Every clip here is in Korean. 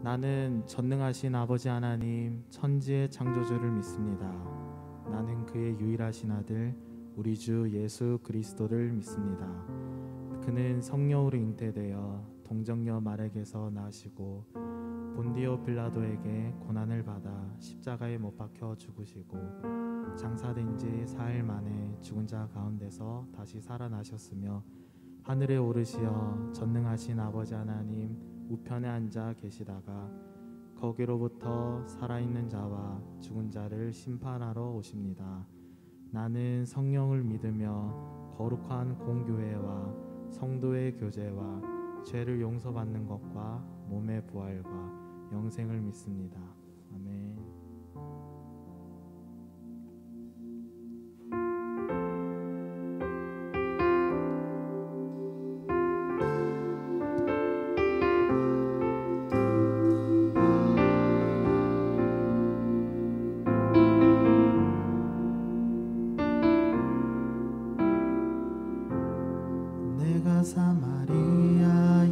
나는 전능하신 아버지 하나님 천지의 창조주를 믿습니다. 나는 그의 유일하신 아들 우리 주 예수 그리스도를 믿습니다. 그는 성령으로 잉태되어 동정녀 마리아에게서 나시고 본디오 빌라도에게 고난을 받아 십자가에 못 박혀 죽으시고 장사된 지 4일 만에 죽은 자 가운데서 다시 살아나셨으며 하늘에 오르시어 전능하신 아버지 하나님 우편에 앉아 계시다가 거기로부터 살아있는 자와 죽은 자를 심판하러 오십니다. 나는 성령을 믿으며 거룩한 공교회와 성도의 교제와 죄를 용서받는 것과 몸의 부활과 영생을 믿습니다. 아멘. 내가 사마리아에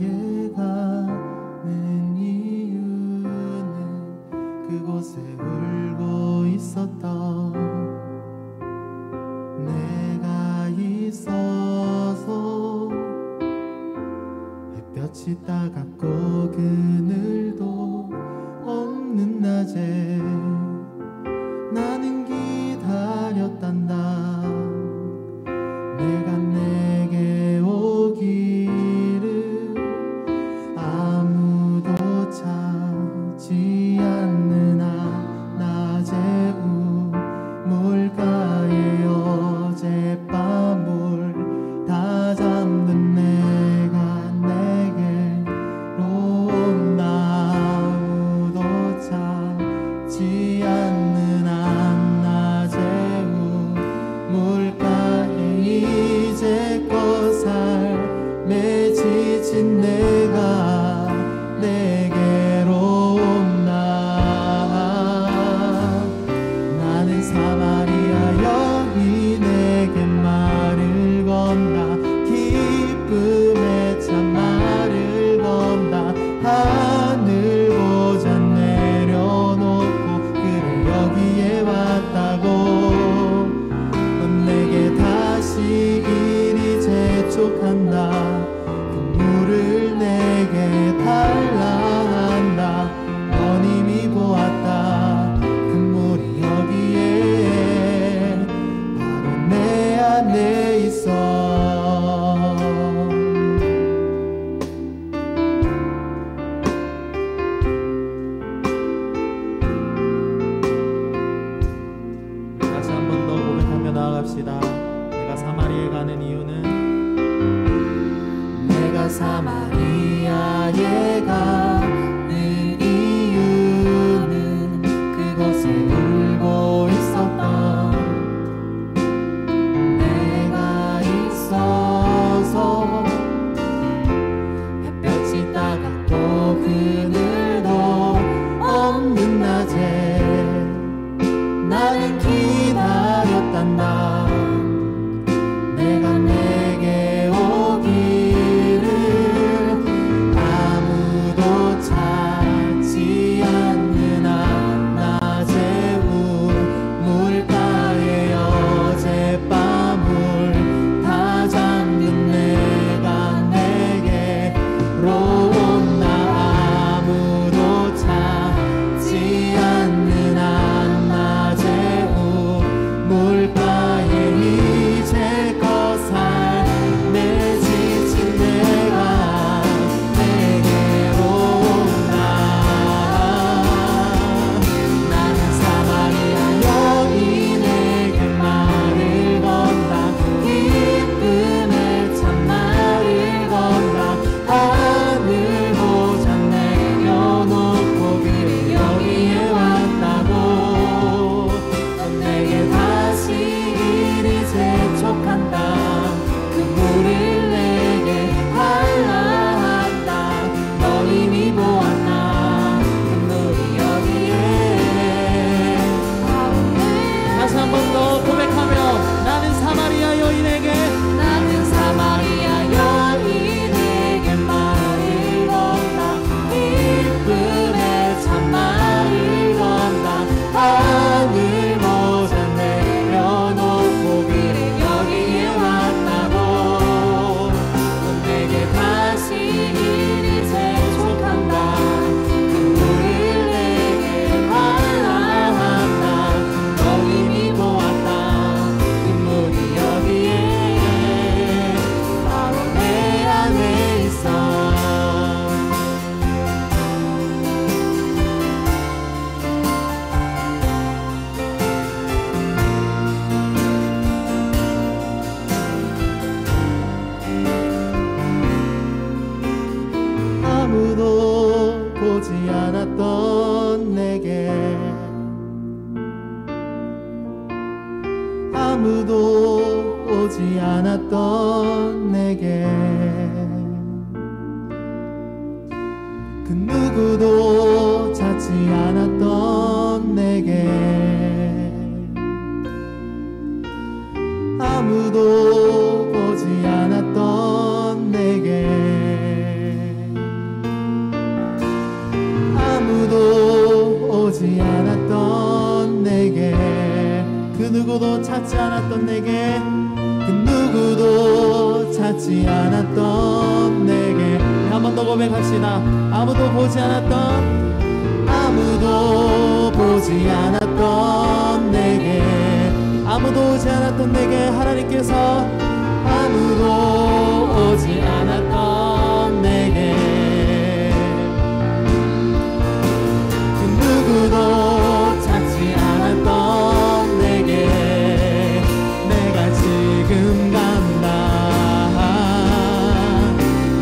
가는 이유는 그곳에 울고 있었던 내가 있어서 햇볕이 따갑고 그늘도 없는 낮에 나는 기다렸단다. 내가 내게 오기를 아무도 찾지 않는 낮에 우물가에 어젯밤을 다 잠든 내가 내게로 온다. 아무도 찾지 않는 한낮에 우물가에 이제껏 삶에 지친 내가 내게로 온다. 나는 사마리아 여인에게 말을 건다. 기쁨에 참 말을 건다. 하늘 보자 내려놓고 그를 여기에 왔다고. 넌 내게 다시 이리 재촉한다. 그 물을 내게 달라 한다. 넌 이미 보았다. 그 물이 여기에 바로 내 안에 있어. 다시 한 번 더 고백하며 나아갑시다. 내가 사마리아에 가는 이유는 내가 사마리아에 가는 이유는 그곳에 울고 있었던 내가 있어서 햇볕이 따갑고 그늘도 없는 낮에 나는 기다렸단다. 내가 내게 오기를 아무도 아무도 보지 않았던 내게 아무도 오지 않았던 내게 그 누구도 찾지 않았던 내게 아무도 보지 않았던 내게 아무도 오지 않았던 내게 그 누구도 찾지 않았던 내게 그 누구도 찾지 않았던 내게 한 번 더 고백합시다. 아무도 보지 않았던 아무도 보지 않았던 내게 아무도 오지 않았던 내게 하나님께서 아무도 오지 않았던 내게 그 누구도 찾지 않았던 내게 내가 지금 간다.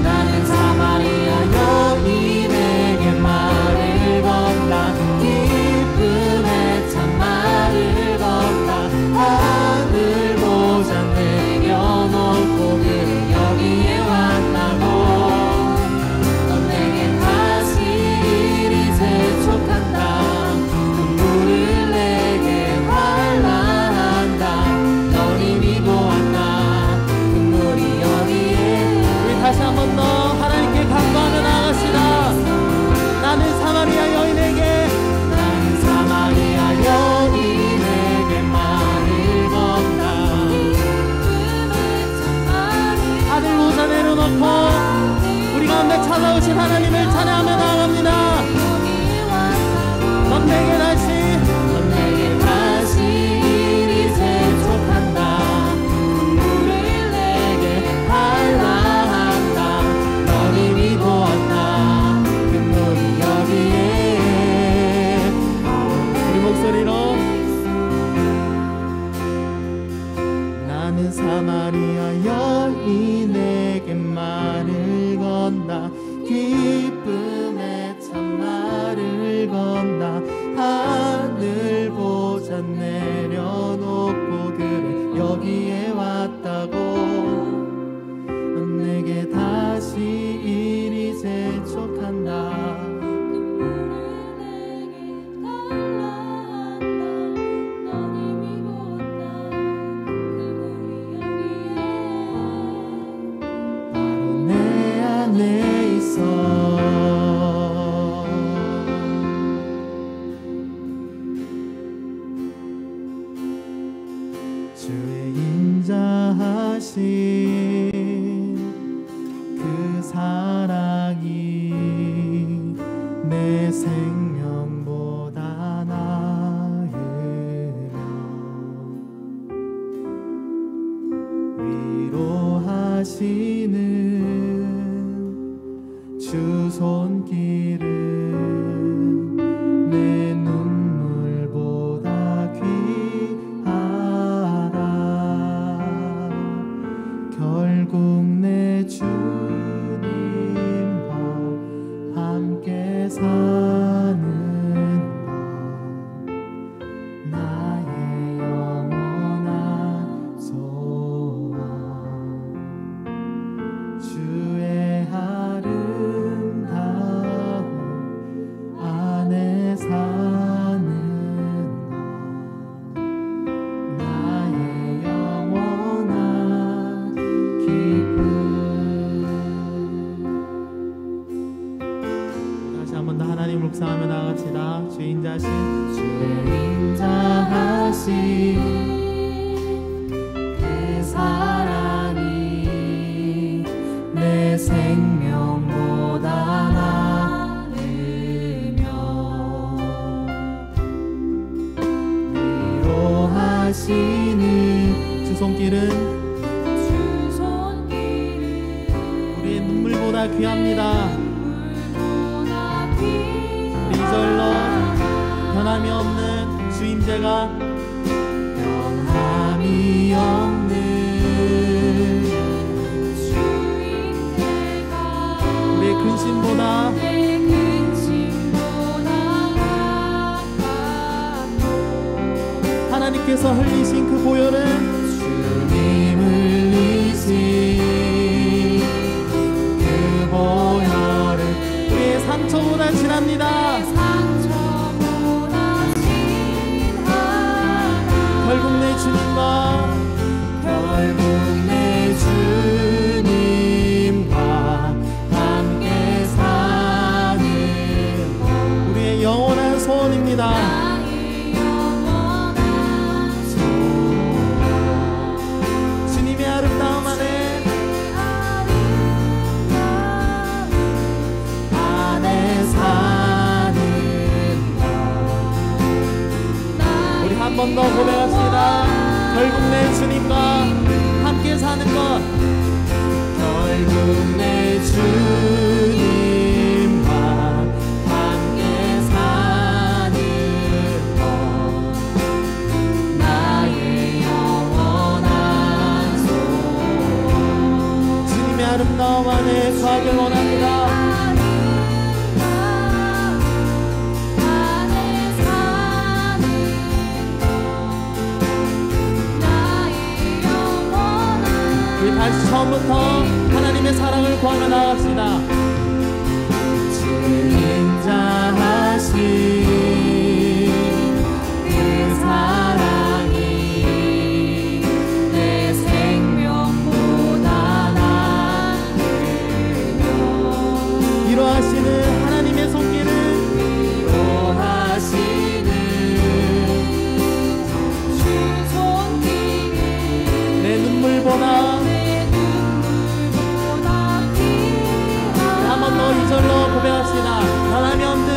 나는 사마리아 여인에게 말을 건다. 기쁨의 참말을 건다. 하늘 보자 내려놓고 그를 여기에 왔다고. 넌 내게 다시 이리 재촉한다. 눈물을 내게 환란한다. 널 이미 보았나. 눈물이 여기에. 우리 다시 한 번 더 하나님께 간구하며 나갑시다. 나는 사마리아 여인에게 나는 사마리아 여인에게 말을 건다. 하늘 보자 내려놓고 우리 가운데 찾아오신 하나님을 찬양하며 나아갑니다. 넌 내게 다시 이리 재촉한다. 눈물을 내게 환란한다. 넌 이미 보았나. 눈물이 여기에. 우리 목소리로 나는 사마리아 여인에게 말을 건다. 기쁨의 참말을 건다. 하늘 보자 내려놓고 그래 여기에 왔다고. 넌 내게 다시 이리 재촉한다. 바로 내 안에 있어. 주의 인자하신 그 사랑이 내 생명보다 나으며 위로하시는 주 손길은 내 눈물보다 귀하다. 결국 내 주님과 함께 사는 것 나의 영원한 소원. 주의 아름다움 안에 사는 것 나의 영원한 기쁨. 다시 한 번 더 하나님 묵상하며 나갑시다. 주의 인자하신 그 사랑이 내 생명보다 나으며 위로하시는 주 손길은 우리의 눈물보다 귀합니다. 우리 이절로 변함이 없는 주 임재가 변함이 없는 우리의 근 근심보다 하나님께서 흘리신 그 보혈은 주님 흘리신 그 보혈은 우리의 상처보다 진합니다. 결국 내 주님과 함께 사는 우리의 영원한 소원입니다. 주님의 아름다움 안에 사는 우리 한 번 더 고백합시다. 결국 내 주님과 함께 사는 것, 결국 내 주님과 함께 사는 것 나의 영원한 소원 주님의 아름다움 안에 거하길 원합니다. 다시 처음부터 하나님의 사랑을 구하며 나갑시다. 인자하신 그 사랑이 내 생명보다 나으며 위로하시는 하나님의 손길을 위로하시는 주 손길이 내 눈물보다 한 번 더 이절로 고백합시다. 변함이 없는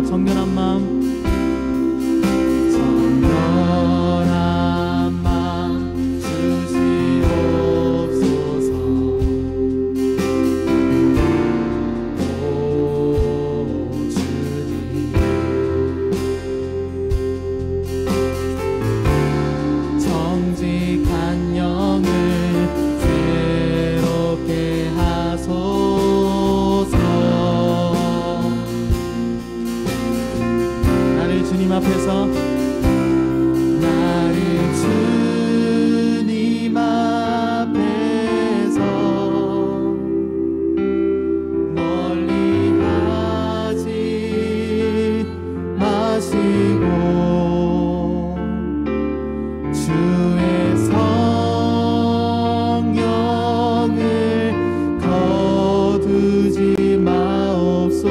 정결한 마음 주님 앞에서 나를 주님 앞에서 멀리 하지 마시고 주의 성령을 거두지 마옵소서.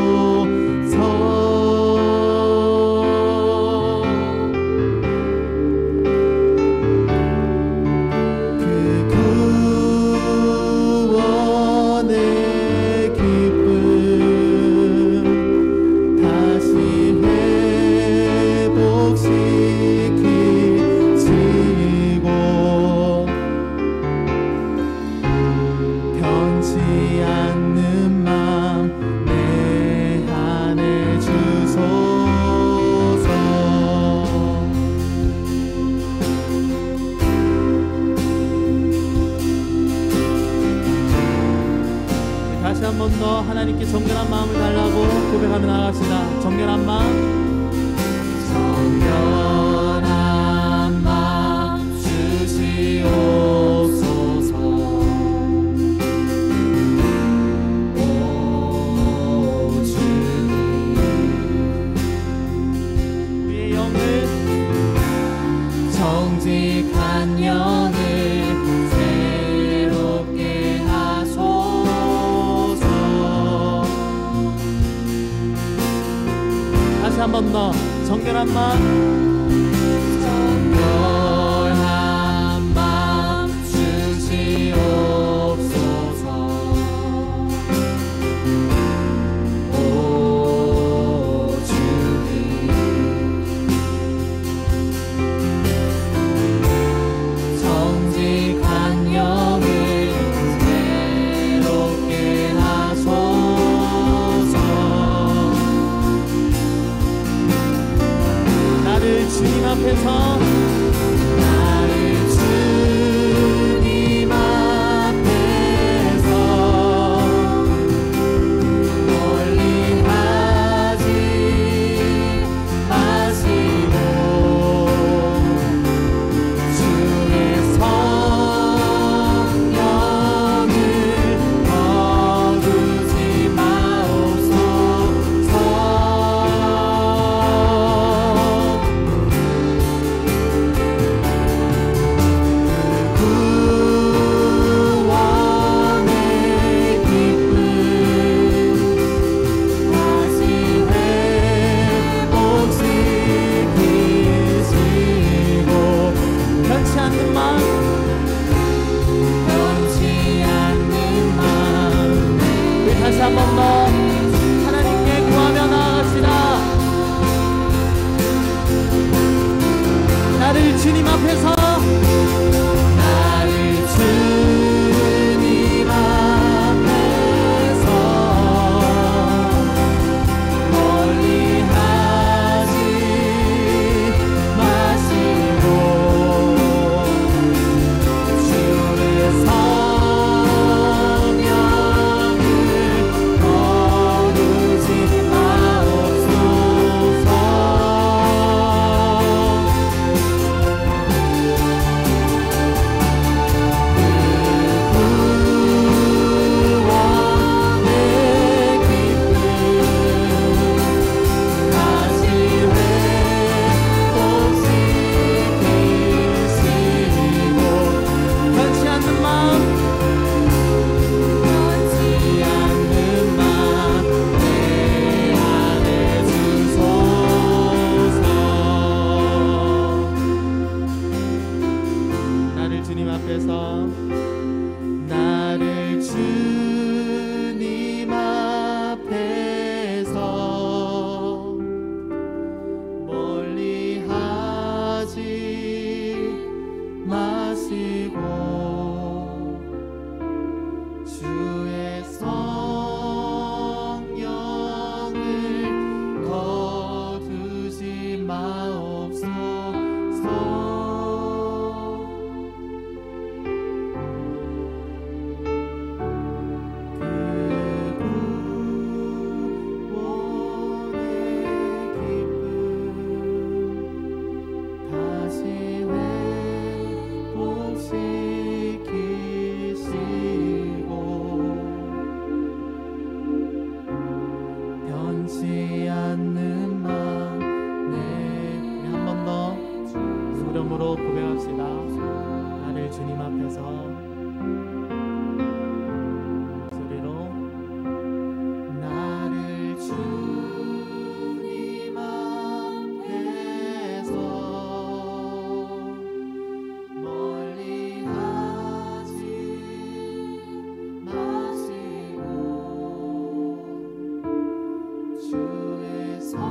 다시 한 번 더 하나님께 정결한 마음을 달라고 고백하며 나아갑시다. 정결한 마음, 정결한 마음 주시옵소서. 오 주님, 우리의 영을 정직한 영을 새롭게 하소서. 다시 한 번 더 정결한 마음, 정결한 마음 주시옵소서. 오 주님, 정직한 영을 새롭게 하소서. 주님 앞에서 나를 주님 앞에서 멀리 하지 마시고 주의 성령을 거두지 마옵소서. 목소리로 고백합시다. 나를 주님 앞에서 목소리로 나를 주님 앞에서 멀리 하지 마시고 주의 성령을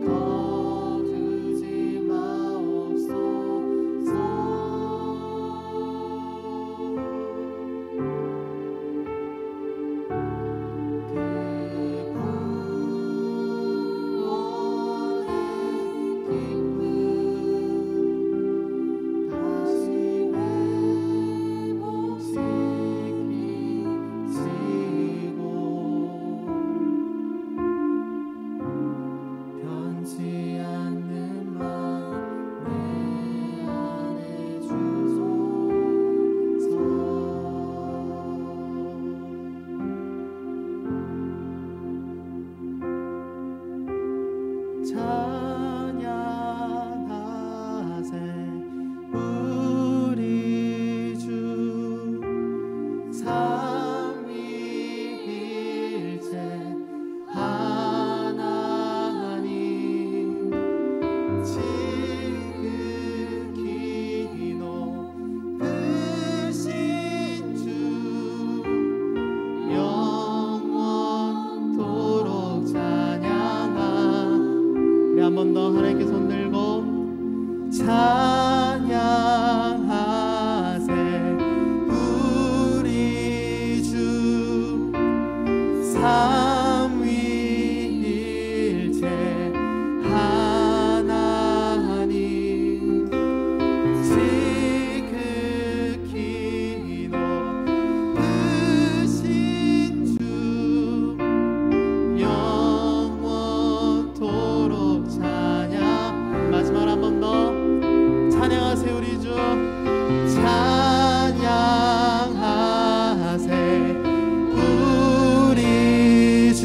거두지 마옵소서. 찬양하세 우리 주 삼위일체 하나님 지극히 높으신 주 영원토록 찬양하. 우리 한 번 더 하나님께 손 들고 찬양하세 우리 주 삼위일체 하나님 지극히 높으신 주 영원토록 찬양. 마지막 한 번 더 찬양하세 우리 주 찬양하세 우리 주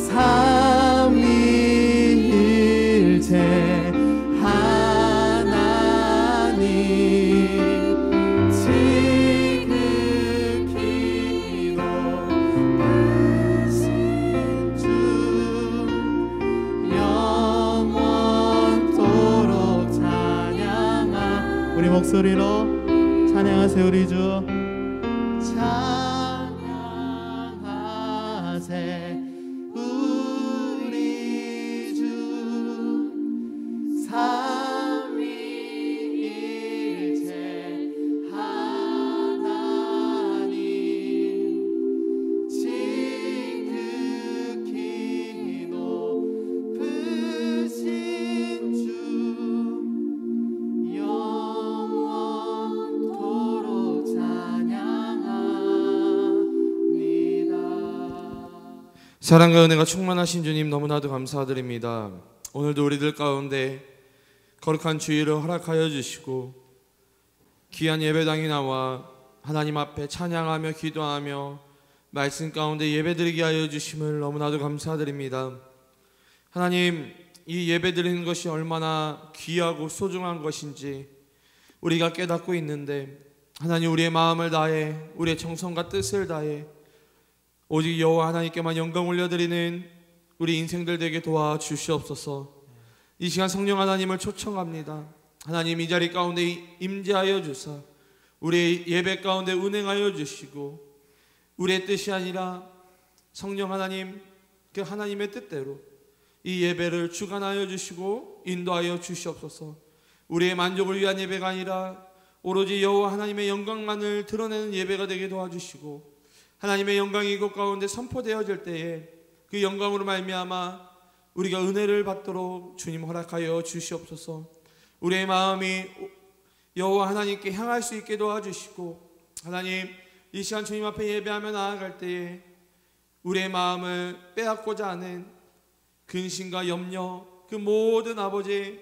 삼위일체 하나님 지극히 높으신 주 영원토록 찬양하. 우리 목소리로 찬양하세 우리 주 찬양하세 우리 주 삼위일체 하나님 지극히 높으신 주 영원토록 찬양합니다. 사랑과 은혜가 충만하신 주님 너무나도 감사드립니다. 오늘도 우리들 가운데 거룩한 주일을 허락하여 주시고 귀한 예배당에 나와 하나님 앞에 찬양하며 기도하며 말씀 가운데 예배드리게 하여 주심을 너무나도 감사드립니다. 하나님, 이 예배드리는 것이 얼마나 귀하고 소중한 것인지 우리가 깨닫고 있는데, 하나님, 우리의 마음을 다해 우리의 정성과 뜻을 다해 오직 여호와 하나님께만 영광 올려드리는 우리 인생들 되게 도와주시옵소서. 이 시간 성령 하나님을 초청합니다. 하나님, 이 자리 가운데 임재하여 주사 우리의 예배 가운데 운행하여 주시고 우리의 뜻이 아니라 성령 하나님, 그 하나님의 뜻대로 이 예배를 주관하여 주시고 인도하여 주시옵소서. 우리의 만족을 위한 예배가 아니라 오로지 여호와 하나님의 영광만을 드러내는 예배가 되게 도와주시고, 하나님의 영광이 이곳 가운데 선포되어질 때에 그 영광으로 말미암아 우리가 은혜를 받도록 주님 허락하여 주시옵소서. 우리의 마음이 여호와 하나님께 향할 수 있게 도와주시고, 하나님, 이 시간 주님 앞에 예배하며 나아갈 때에 우리의 마음을 빼앗고자 하는 근심과 염려, 그 모든 아버지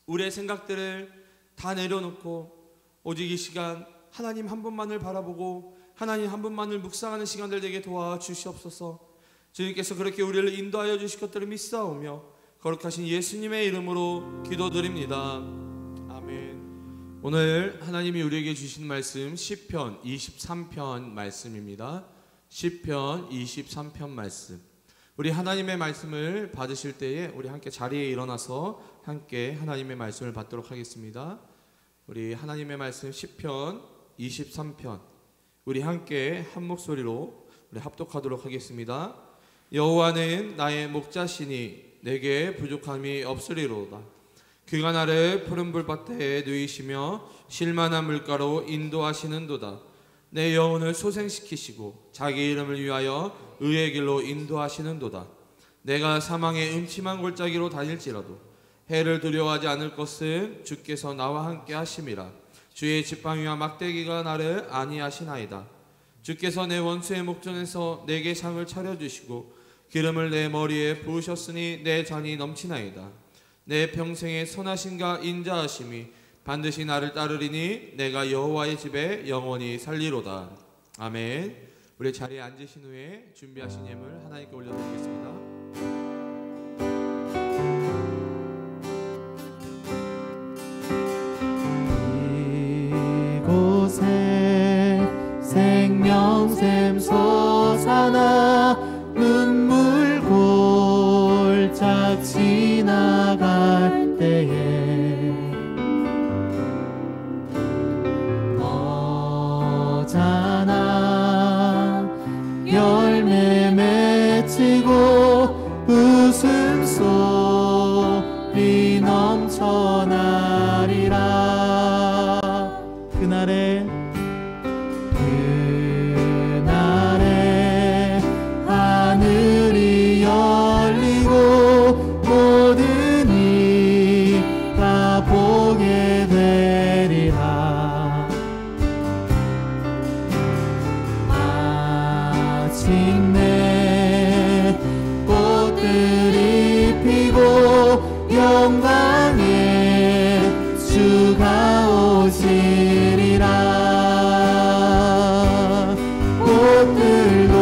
우리의 생각들을 다 내려놓고 오직 이 시간 하나님 한 분만을 바라보고 하나님 한 분만을 묵상하는 시간들 되게 도와주시옵소서. 주님께서 그렇게 우리를 인도하여 주실 것들을 믿사오며 거룩하신 예수님의 이름으로 기도드립니다. 아멘. 오늘 하나님이 우리에게 주신 말씀 시편 23편 말씀입니다. 시편 23편 말씀. 우리 하나님의 말씀을 받으실 때에 우리 함께 자리에 일어나서 함께 하나님의 말씀을 받도록 하겠습니다. 우리 하나님의 말씀 시편 23편 우리 함께 한 목소리로 우리 합독하도록 하겠습니다. 여호와는 나의 목자시니 내게 부족함이 없으리로다. 그가 나를 푸른 불밭에 누이시며 쉴만한 물가로 인도하시는도다. 내 영혼을 소생시키시고 자기 이름을 위하여 의의 길로 인도하시는도다. 내가 사망의 음침한 골짜기로 다닐지라도 해를 두려워하지 않을 것은 주께서 나와 함께 하심이라. 주의 지팡이와 막대기가 나를 안위하시나이다. 주께서 내 원수의 목전에서 내게 상을 차려주시고 기름을 내 머리에 부으셨으니 내 잔이 넘치나이다. 내 평생의 선하심과 인자하심이 반드시 나를 따르리니 내가 여호와의 집에 영원히 살리로다. 아멘. 우리 자리에 앉으신 후에 준비하신 예물 하나님께 올려드리겠습니다. 이곳에 생명샘 솟아나 눈물 골짝 지나갈 때에 너잖아 열매 맺히고 웃음소리 넘쳐나리라. 그날에 하늘이 열리고 모든 이가 보게 되리라. 마침내 꽃들이 피고 영광의 주가 오시리라. 꽃들도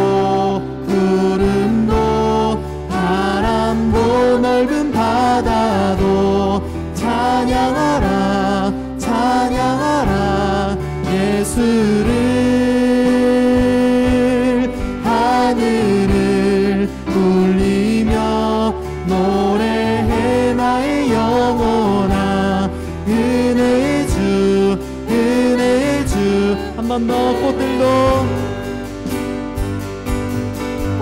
구름도 바람도 넓은 바다도 찬양하라 찬양하라 예수를. 하늘을 울리며 노래해 나의 영혼아 은혜의 주 은혜의 주. 한 번 더.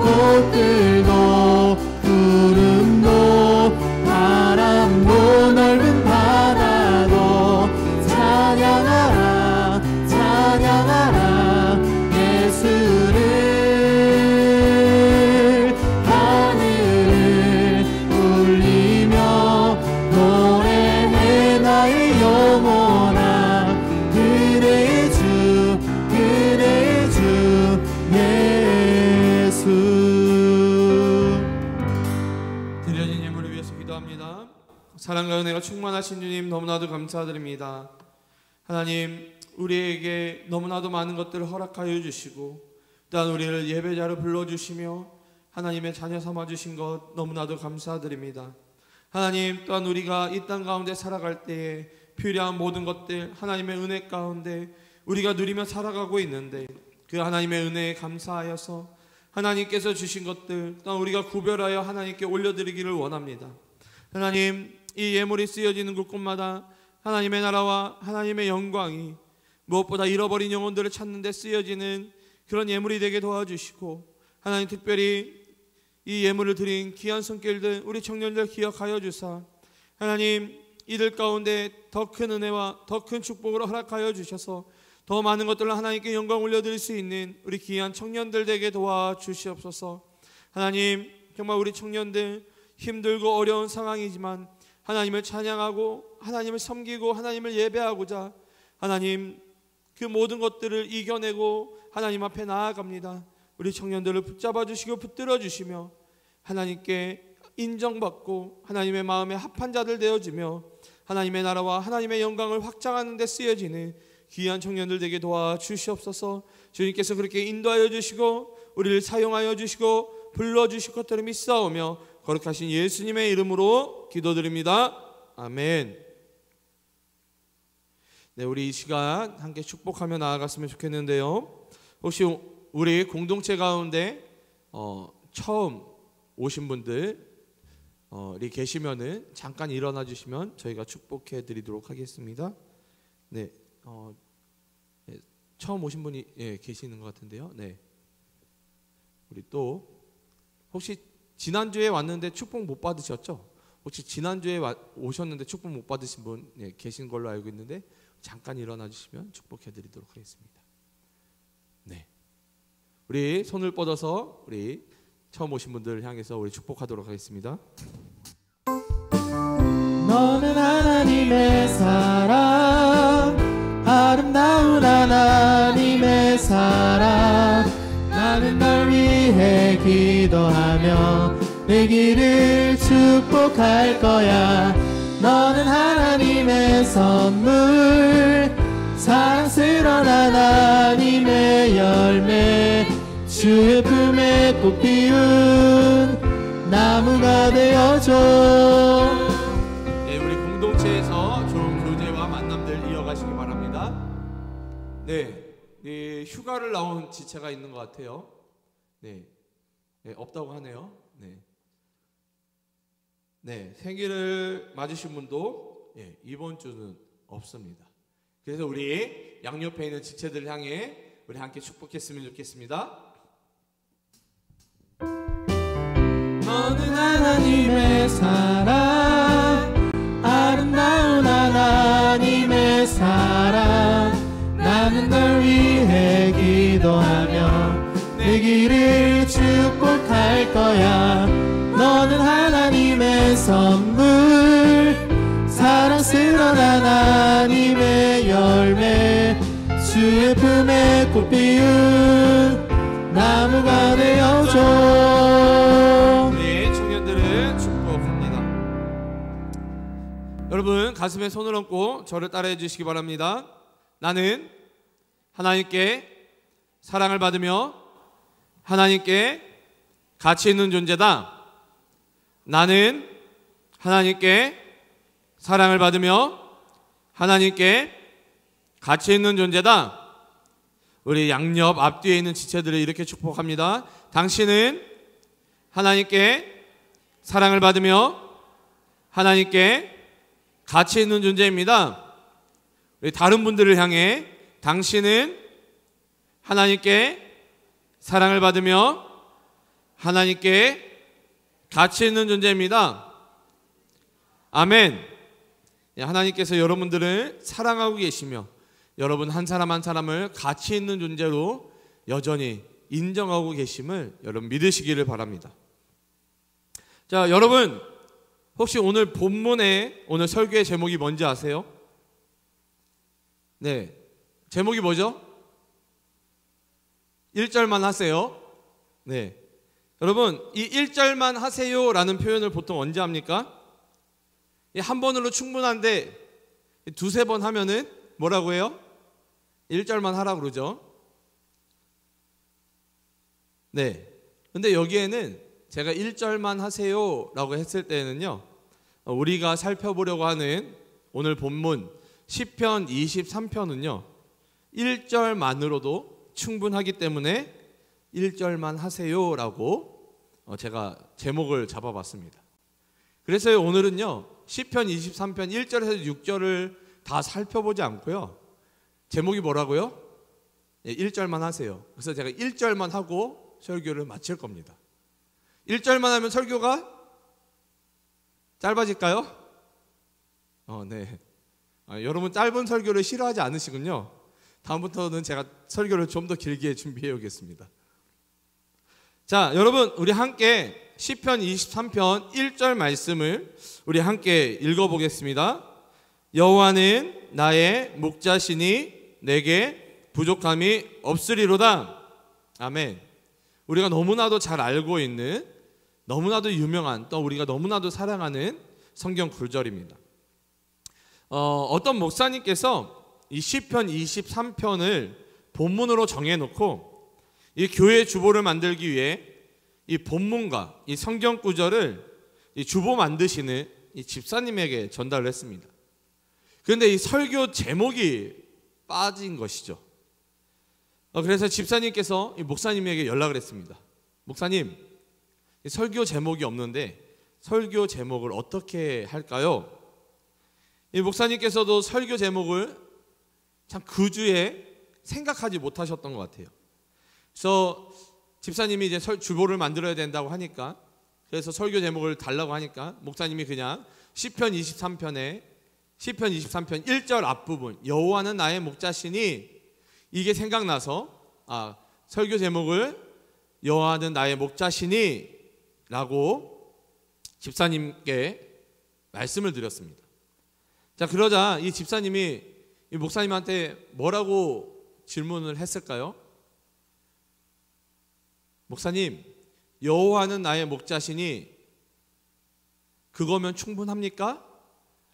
꽃들도 구름도 바람도 넓은 바다도 찬양하라 찬양하라 예수를. 하늘을 울리며 노래해 나의 영혼아 은혜의 주 은혜의 주 예수. 드려진 예물을 위해서 기도합니다. 사랑과 은혜가 충만하신 주님 너무나도 감사드립니다. 하나님 우리에게 너무나도 많은 것들을 허락하여 주시고 또한 우리를 예배자로 불러주시며 하나님의 자녀 삼아주신 것 너무나도 감사드립니다. 하나님 또한 우리가 이 땅 가운데 살아갈 때에 필요한 모든 것들 하나님의 은혜 가운데 우리가 누리며 살아가고 있는데 그 하나님의 은혜에 감사하여서 하나님께서 주신 것들 또한 우리가 구별하여 하나님께 올려드리기를 원합니다. 하나님 이 예물이 쓰여지는 곳곳마다 하나님의 나라와 하나님의 영광이 무엇보다 잃어버린 영혼들을 찾는 데 쓰여지는 그런 예물이 되게 도와주시고 하나님 특별히 이 예물을 드린 귀한 손길들 우리 청년들 기억하여 주사 하나님 이들 가운데 더 큰 은혜와 더 큰 축복을 허락하여 주셔서 더 많은 것들을 하나님께 영광 올려드릴 수 있는 우리 귀한 청년들 되게 도와주시옵소서. 하나님 정말 우리 청년들 힘들고 어려운 상황이지만 하나님을 찬양하고 하나님을 섬기고 하나님을 예배하고자 하나님 그 모든 것들을 이겨내고 하나님 앞에 나아갑니다. 우리 청년들을 붙잡아 주시고 붙들어 주시며 하나님께 인정받고 하나님의 마음에 합한 자들 되어지며 하나님의 나라와 하나님의 영광을 확장하는 데 쓰여지는 귀한 청년들 되게 도와주시옵소서. 주님께서 그렇게 인도하여 주시고 우리를 사용하여 주시고 불러주실 것들을 믿사오며 거룩하신 예수님의 이름으로 기도드립니다. 아멘. 네, 우리 이 시간 함께 축복하며 나아갔으면 좋겠는데요. 혹시 우리 공동체 가운데 처음 오신 분들이 계시면은 잠깐 일어나 주시면 저희가 축복해 드리도록 하겠습니다. 네, 네, 처음 오신 분이 계시는 것 같은데요. 네, 우리 또 혹시 지난주에 왔는데 축복 못 받으셨죠? 혹시 지난주에 오셨는데 축복 못 받으신 분 계신 걸로 알고 있는데 잠깐 일어나 주시면 축복해 드리도록 하겠습니다. 네, 우리 손을 뻗어서 우리 처음 오신 분들을 향해서 우리 축복하도록 하겠습니다. 너는 하나님의 사랑, 아름다운 하나님의 사랑. 나는 널 위해 기도하며 내 길을 축복할 거야. 너는 하나님의 선물, 사랑스러운 하나님의 열매, 주의 품에 꽃 피운 나무가 되어줘. 네, 우리 공동체에서 좋은 교제와 만남들 이어가시기 바랍니다. 네, 휴가를 나온 지체가 있는 것 같아요. 네, 없다고 하네요. 네, 생일을 맞으신 분도 이번 주는 없습니다. 그래서 우리 양옆에 있는 지체들을 향해 우리 함께 축복했으면 좋겠습니다. 너는 하나님의 사랑, 아름다운 하나님의 사랑. 나는 널 위해 기도하며 내 길을 축복할 거야. 너는 하나님의 선물, 사랑스러운 하나님의 열매, 주의 품에 꽃 피운 나무가 되어줘. 우리 청년들을 축복합니다. 여러분 가슴에 손을 얹고 저를 따라해 주시기 바랍니다. 나는 하나님께 사랑을 받으며 하나님께 가치 있는 존재다. 나는 하나님께 사랑을 받으며 하나님께 가치 있는 존재다. 우리 양옆 앞뒤에 있는 지체들을 이렇게 축복합니다. 당신은 하나님께 사랑을 받으며 하나님께 가치 있는 존재입니다. 우리 다른 분들을 향해 당신은 하나님께 사랑을 받으며 하나님께 가치 있는 존재입니다. 아멘. 하나님께서 여러분들을 사랑하고 계시며 여러분 한 사람 한 사람을 가치 있는 존재로 여전히 인정하고 계심을 여러분 믿으시기를 바랍니다. 자, 여러분 혹시 오늘 본문의 오늘 설교의 제목이 뭔지 아세요? 네, 제목이 뭐죠? 1절만 하세요. 네, 여러분 이 1절만 하세요라는 표현을 보통 언제 합니까? 한 번으로 충분한데 두세 번 하면은 뭐라고 해요? 1절만 하라고 그러죠. 네, 근데 여기에는 제가 1절만 하세요라고 했을 때는요, 우리가 살펴보려고 하는 오늘 본문 시편 23편은요 1절만으로도 충분하기 때문에 1절만 하세요라고 제가 제목을 잡아봤습니다. 그래서 오늘은요 시편 23편 1절에서 6절을 다 살펴보지 않고요, 제목이 뭐라고요? 1절만 하세요. 그래서 제가 1절만 하고 설교를 마칠 겁니다. 1절만 하면 설교가 짧아질까요? 네. 여러분 짧은 설교를 싫어하지 않으시군요. 다음부터는 제가 설교를 좀 더 길게 준비해 오겠습니다. 자, 여러분 우리 함께 시편 23편 1절 말씀을 우리 함께 읽어보겠습니다. 여호와는 나의 목자시니 내게 부족함이 없으리로다. 아멘. 우리가 너무나도 잘 알고 있는, 너무나도 유명한, 또 우리가 너무나도 사랑하는 성경 구절입니다. 어떤 목사님께서 이 시편 23편을 본문으로 정해놓고 이 교회 주보를 만들기 위해 이 본문과 이 성경 구절을 이 주보 만드시는 이 집사님에게 전달을 했습니다. 그런데 이 설교 제목이 빠진 것이죠. 그래서 집사님께서 이 목사님에게 연락을 했습니다. 목사님, 이 설교 제목이 없는데 설교 제목을 어떻게 할까요? 이 목사님께서도 설교 제목을 참 그 주에 생각하지 못하셨던 것 같아요. 그래서 집사님이 이제 주보를 만들어야 된다고 하니까, 그래서 설교 제목을 달라고 하니까 목사님이 그냥 시편 23편 1절 앞부분, 여호와는 나의 목자시니, 이게 생각나서 설교 제목을 여호와는 나의 목자시니 라고 집사님께 말씀을 드렸습니다. 자, 그러자 이 집사님이 이 목사님한테 뭐라고 질문을 했을까요? 목사님, 여호와는 나의 목자시니 그거면 충분합니까?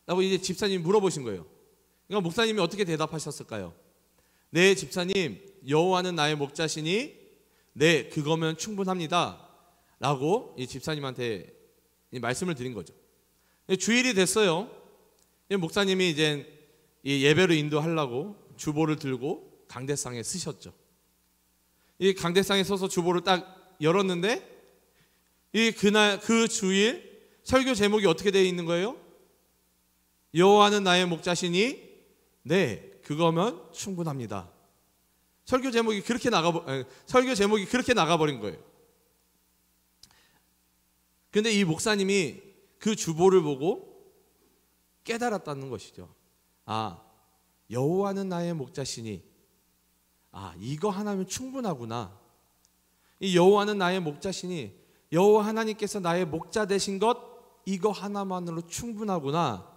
라고 이제 집사님이 물어보신 거예요. 그러니까 목사님이 어떻게 대답하셨을까요? 네, 집사님, 여호와는 나의 목자시니 네, 그거면 충분합니다 라고 이 집사님한테 이 말씀을 드린 거죠. 주일이 됐어요. 목사님이 이제 이 예배로 인도하려고 주보를 들고 강대상에 쓰셨죠. 이 강대상에 서서 주보를 딱 열었는데 그 주일 설교 제목이 어떻게 되어 있는 거예요? 여호와는 나의 목자시니 네, 그거면 충분합니다. 설교 제목이 그렇게 나가버린 거예요. 그런데 이 목사님이 그 주보를 보고 깨달았다는 것이죠. 여호와는 나의 목자시니 이거 하나면 충분하구나. 이 여호와는 나의 목자시니, 여호와 하나님께서 나의 목자 되신 것, 이거 하나만으로 충분하구나.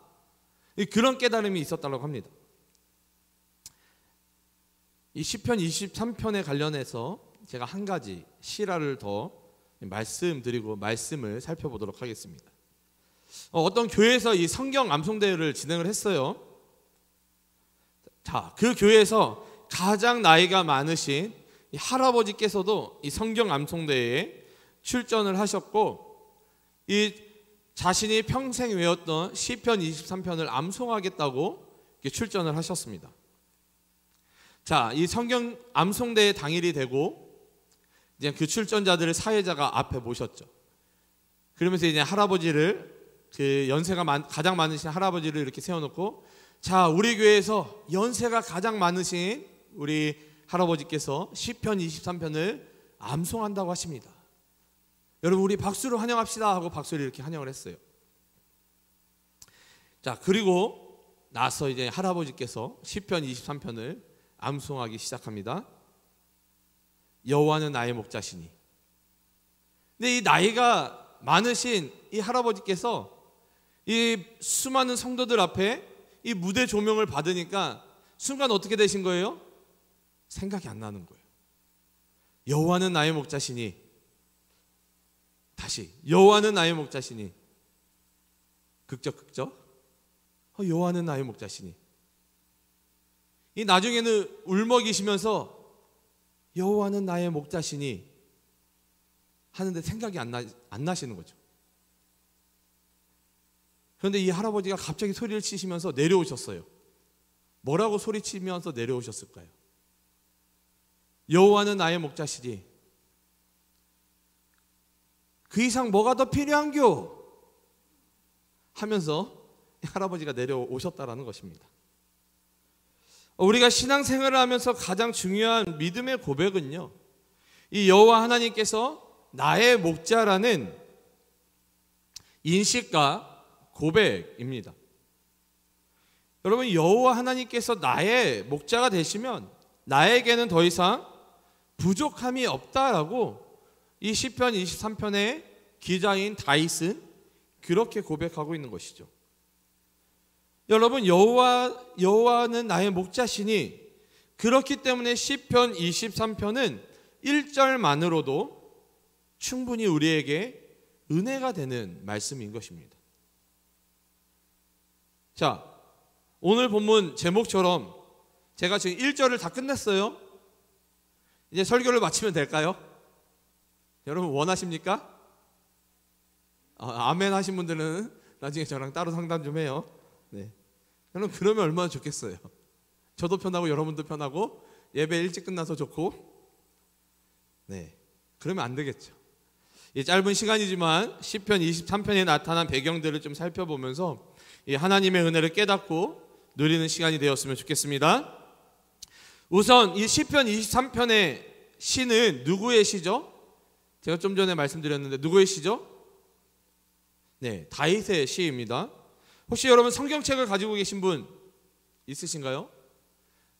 그런 깨달음이 있었다고 합니다. 이 시편 23편에 관련해서 제가 한 가지 실화를 더 말씀드리고 말씀을 살펴보도록 하겠습니다. 어떤 교회에서 이 성경 암송대회를 진행을 했어요. 자, 그 교회에서 가장 나이가 많으신 이 할아버지께서도 이 성경 암송대회에 출전을 하셨고, 이 자신이 평생 외웠던 시편 23편을 암송하겠다고 출전을 하셨습니다. 자, 이 성경 암송대회 당일이 되고 이제 그 출전자들을 사회자가 앞에 모셨죠. 그러면서 이제 할아버지를, 그 연세가 가장 많으신 할아버지를 이렇게 세워놓고, 자, 우리 교회에서 연세가 가장 많으신 우리 할아버지께서 시편 23편을 암송한다고 하십니다. 여러분, 우리 박수로 환영합시다 하고 박수를 이렇게 환영을 했어요. 자, 그리고 나서 이제 할아버지께서 시편 23편을 암송하기 시작합니다. 여호와는 나의 목자시니. 근데 이 나이가 많으신 이 할아버지께서 이 수많은 성도들 앞에 이 무대 조명을 받으니까 순간 어떻게 되신 거예요? 생각이 안 나는 거예요. 여호와는 나의 목자시니. 다시 여호와는 나의 목자시니. 극적 여호와는 나의 목자시니. 이 나중에는 울먹이시면서 여호와는 나의 목자시니 하는데 생각이 안 나시는 거죠. 그런데 이 할아버지가 갑자기 소리를 치시면서 내려오셨어요. 뭐라고 소리치면서 내려오셨을까요? 여호와는 나의 목자시니 그 이상 뭐가 더 필요한겨? 하면서 할아버지가 내려오셨다라는 것입니다. 우리가 신앙생활을 하면서 가장 중요한 믿음의 고백은요, 이 여호와 하나님께서 나의 목자라는 인식과 고백입니다. 여러분, 여호와 하나님께서 나의 목자가 되시면 나에게는 더 이상 부족함이 없다라고 이 시편 23편의 기자인 다윗은 그렇게 고백하고 있는 것이죠. 여러분, 여호와는 나의 목자시니, 그렇기 때문에 시편 23편은 1절만으로도 충분히 우리에게 은혜가 되는 말씀인 것입니다. 자, 오늘 본문 제목처럼 제가 지금 1절을 다 끝냈어요. 이제 설교를 마치면 될까요? 여러분 원하십니까? 아멘 하신 분들은 나중에 저랑 따로 상담 좀 해요. 네. 여러분 그러면 얼마나 좋겠어요. 저도 편하고 여러분도 편하고 예배 일찍 끝나서 좋고. 네. 그러면 안 되겠죠. 이 짧은 시간이지만 시편 23편에 나타난 배경들을 좀 살펴보면서 이 하나님의 은혜를 깨닫고 누리는 시간이 되었으면 좋겠습니다. 우선 이 시편 23편의 시는 누구의 시죠? 제가 좀 전에 말씀드렸는데 누구의 시죠? 네, 다윗의 시입니다. 혹시 여러분 성경책을 가지고 계신 분 있으신가요?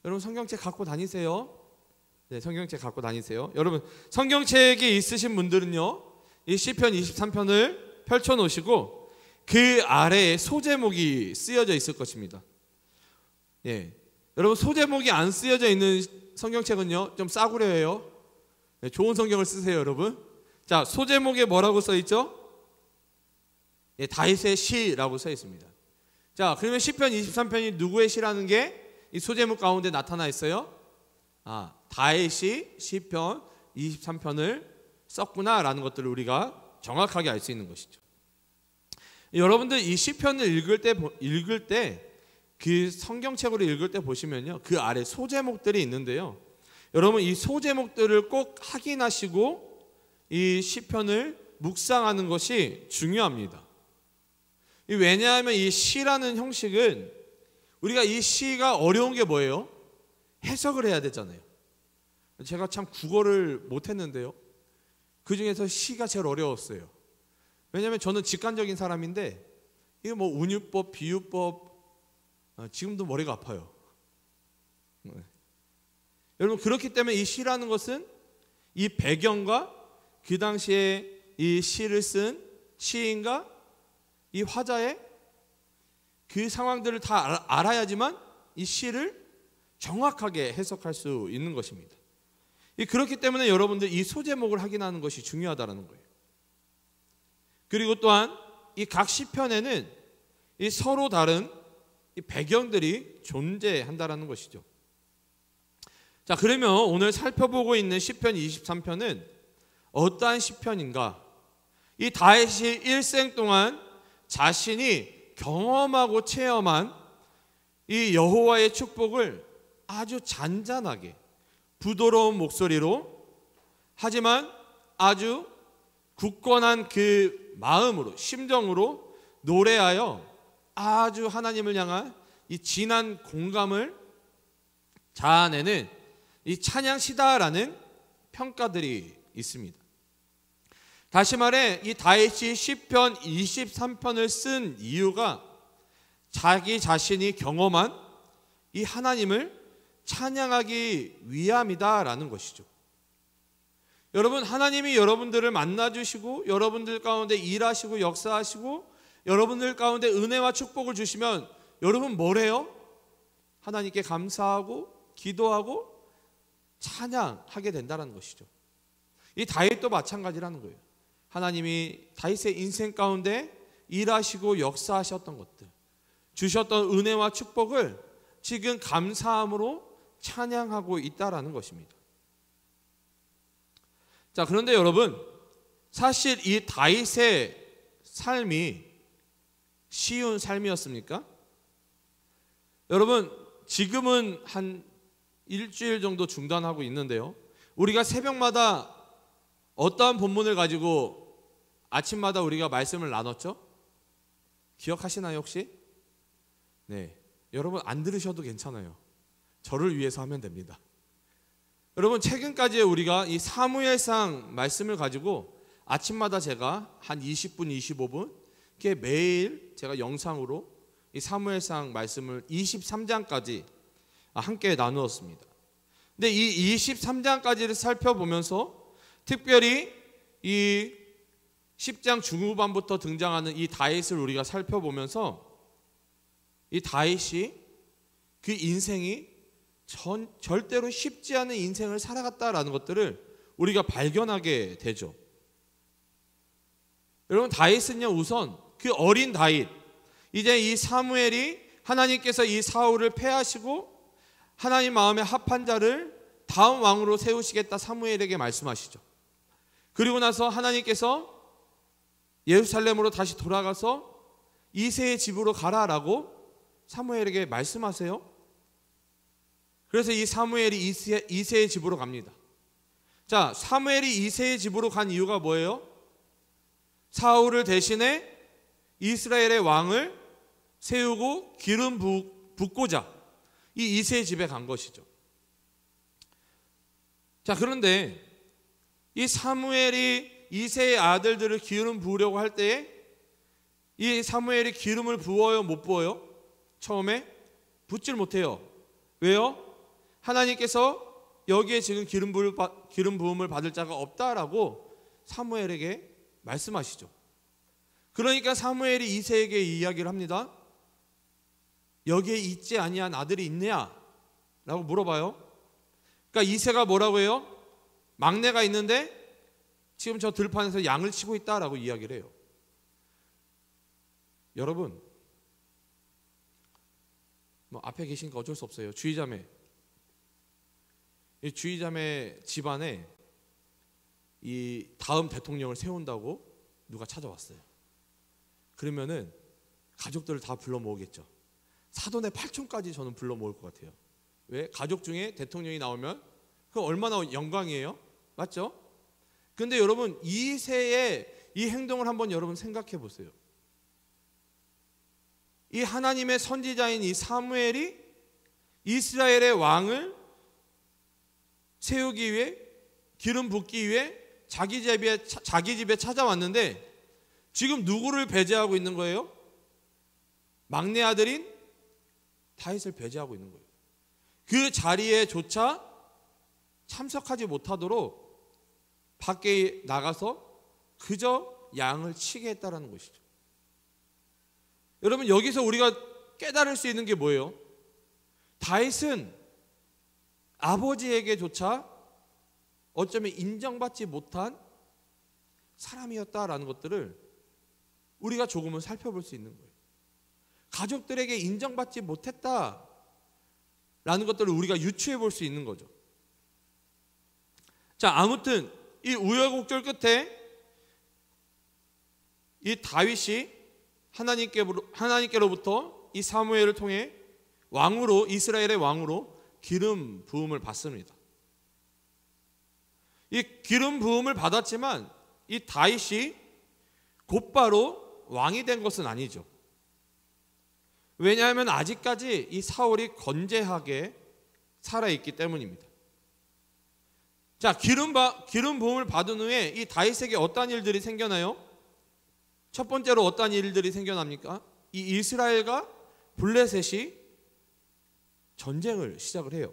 여러분 성경책 갖고 다니세요? 네, 성경책 갖고 다니세요. 여러분 성경책이 있으신 분들은요, 이 시편 23편을 펼쳐 놓으시고 그 아래에 소제목이 쓰여져 있을 것입니다. 예, 여러분 소제목이 안 쓰여져 있는 성경책은요 좀 싸구려예요. 네, 좋은 성경을 쓰세요, 여러분. 자, 소제목에 뭐라고 써 있죠? 예, 다윗의 시라고 써 있습니다. 자, 그러면 시편 23편이 누구의 시라는 게 이 소제목 가운데 나타나 있어요. 다윗이 시편 23편을 썼구나라는 것들을 우리가 정확하게 알 수 있는 것이죠. 여러분들 이 시편을 읽을 때 그 성경책으로 읽을 때 보시면요, 그 아래 소제목들이 있는데요, 여러분 이 소제목들을 꼭 확인하시고 이 시편을 묵상하는 것이 중요합니다. 왜냐하면 이 시라는 형식은 우리가 이 시가 어려운 게 뭐예요? 해석을 해야 되잖아요. 제가 참 국어를 못했는데요, 그 중에서 시가 제일 어려웠어요. 왜냐하면 저는 직관적인 사람인데 이게 뭐 운유법, 비유법, 지금도 머리가 아파요. 여러분 그렇기 때문에 이 시라는 것은 이 배경과 그 당시에 이 시를 쓴 시인과 이 화자의 그 상황들을 다 알아야지만 이 시를 정확하게 해석할 수 있는 것입니다. 그렇기 때문에 여러분들 이 소제목을 확인하는 것이 중요하다는 거예요. 그리고 또한 이 각 시편에는 이 서로 다른 이 배경들이 존재한다는 것이죠. 자, 그러면 오늘 살펴보고 있는 시편 23편은 어떠한 시편인가? 이 다윗이 일생 동안 자신이 경험하고 체험한 이 여호와의 축복을 아주 잔잔하게 부드러운 목소리로, 하지만 아주 굳건한 그 마음으로, 심정으로 노래하여 아주 하나님을 향한 이 진한 공감을 자아내는 이 찬양시다라는 평가들이 있습니다. 다시 말해 이 다윗이 시편 23편을 쓴 이유가 자기 자신이 경험한 이 하나님을 찬양하기 위함이다라는 것이죠. 여러분, 하나님이 여러분들을 만나주시고 여러분들 가운데 일하시고 역사하시고 여러분들 가운데 은혜와 축복을 주시면 여러분 뭐래요? 하나님께 감사하고 기도하고 찬양하게 된다는 것이죠. 이 다윗도 마찬가지라는 거예요. 하나님이 다윗의 인생 가운데 일하시고 역사하셨던 것들, 주셨던 은혜와 축복을 지금 감사함으로 찬양하고 있다라는 것입니다. 자, 그런데 여러분, 사실 이 다윗의 삶이 쉬운 삶이었습니까? 여러분, 지금은 한 일주일 정도 중단하고 있는데요, 우리가 새벽마다 어떠한 본문을 가지고 아침마다 우리가 말씀을 나눴죠? 기억하시나요 혹시? 네, 여러분 안 들으셔도 괜찮아요. 저를 위해서 하면 됩니다. 여러분, 최근까지 우리가 이 사무엘상 말씀을 가지고 아침마다 제가 한 20분, 25분 이렇게 매일 제가 영상으로 이 사무엘상 말씀을 23장까지 함께 나누었습니다. 근데 이 23장까지를 살펴보면서 특별히 이 10장 중후반부터 등장하는 이 다윗을 우리가 살펴보면서 이 다윗이 그 인생이 절대로 쉽지 않은 인생을 살아갔다라는 것들을 우리가 발견하게 되죠. 여러분, 다윗은요, 우선 그 어린 다윗, 이제 이 사무엘이 하나님께서 이 사울을 패하시고 하나님 마음에 합한 자를 다음 왕으로 세우시겠다 사무엘에게 말씀하시죠. 그리고 나서 하나님께서 예루살렘으로 다시 돌아가서 이새의 집으로 가라라고 사무엘에게 말씀하세요. 그래서 이 사무엘이 이새의 집으로 갑니다. 자, 사무엘이 이새의 집으로 간 이유가 뭐예요? 사울을 대신해 이스라엘의 왕을 세우고 기름 붓고자 이 이새의 집에 간 것이죠. 자, 그런데 이 사무엘이 이새의 아들들을 기름 부으려고 할 때에 이 사무엘이 기름을 부어요, 못 부어요? 처음에 붓질 못해요. 왜요? 하나님께서 여기에 지금 기름 부음을 받을 자가 없다라고 사무엘에게 말씀하시죠. 그러니까 사무엘이 이새에게 이야기를 합니다. 여기에 있지 아니한 아들이 있느냐? 라고 물어봐요. 그러니까 이새가 뭐라고 해요? 막내가 있는데 지금 저 들판에서 양을 치고 있다라고 이야기를 해요. 여러분, 뭐 앞에 계시니까 어쩔 수 없어요. 주의자매, 이 주의자매 집안에 이 다음 대통령을 세운다고 누가 찾아왔어요. 그러면은 가족들을 다 불러 모으겠죠. 사돈의 8촌까지 저는 불러 모을 것 같아요. 왜? 가족 중에 대통령이 나오면 그 얼마나 영광이에요? 맞죠? 근데 여러분, 이새의 이 행동을 한번 여러분 생각해 보세요. 이 하나님의 선지자인 이 사무엘이 이스라엘의 왕을 세우기 위해, 기름 붓기 위해 자기 집에 찾아왔는데 지금 누구를 배제하고 있는 거예요? 막내 아들인 다윗을 배제하고 있는 거예요. 그 자리에조차 참석하지 못하도록 밖에 나가서 그저 양을 치게 했다라는 것이죠. 여러분, 여기서 우리가 깨달을 수 있는 게 뭐예요? 다윗은 아버지에게조차 어쩌면 인정받지 못한 사람이었다라는 것들을 우리가 조금은 살펴볼 수 있는 거예요. 가족들에게 인정받지 못했다라는 것들을 우리가 유추해 볼 수 있는 거죠. 자, 아무튼 이 우여곡절 끝에 이 다윗이 하나님께로부터 이 사무엘을 통해 왕으로, 이스라엘의 왕으로 기름 부음을 받습니다. 이 기름 부음을 받았지만 이 다윗이 곧바로 왕이 된 것은 아니죠. 왜냐하면 아직까지 이 사울이 건재하게 살아있기 때문입니다. 자, 기름 부음을 받은 후에 이 다윗에게 어떤 일들이 생겨나요? 첫 번째로 어떤 일들이 생겨납니까? 이 이스라엘과 블레셋이 전쟁을 시작을 해요.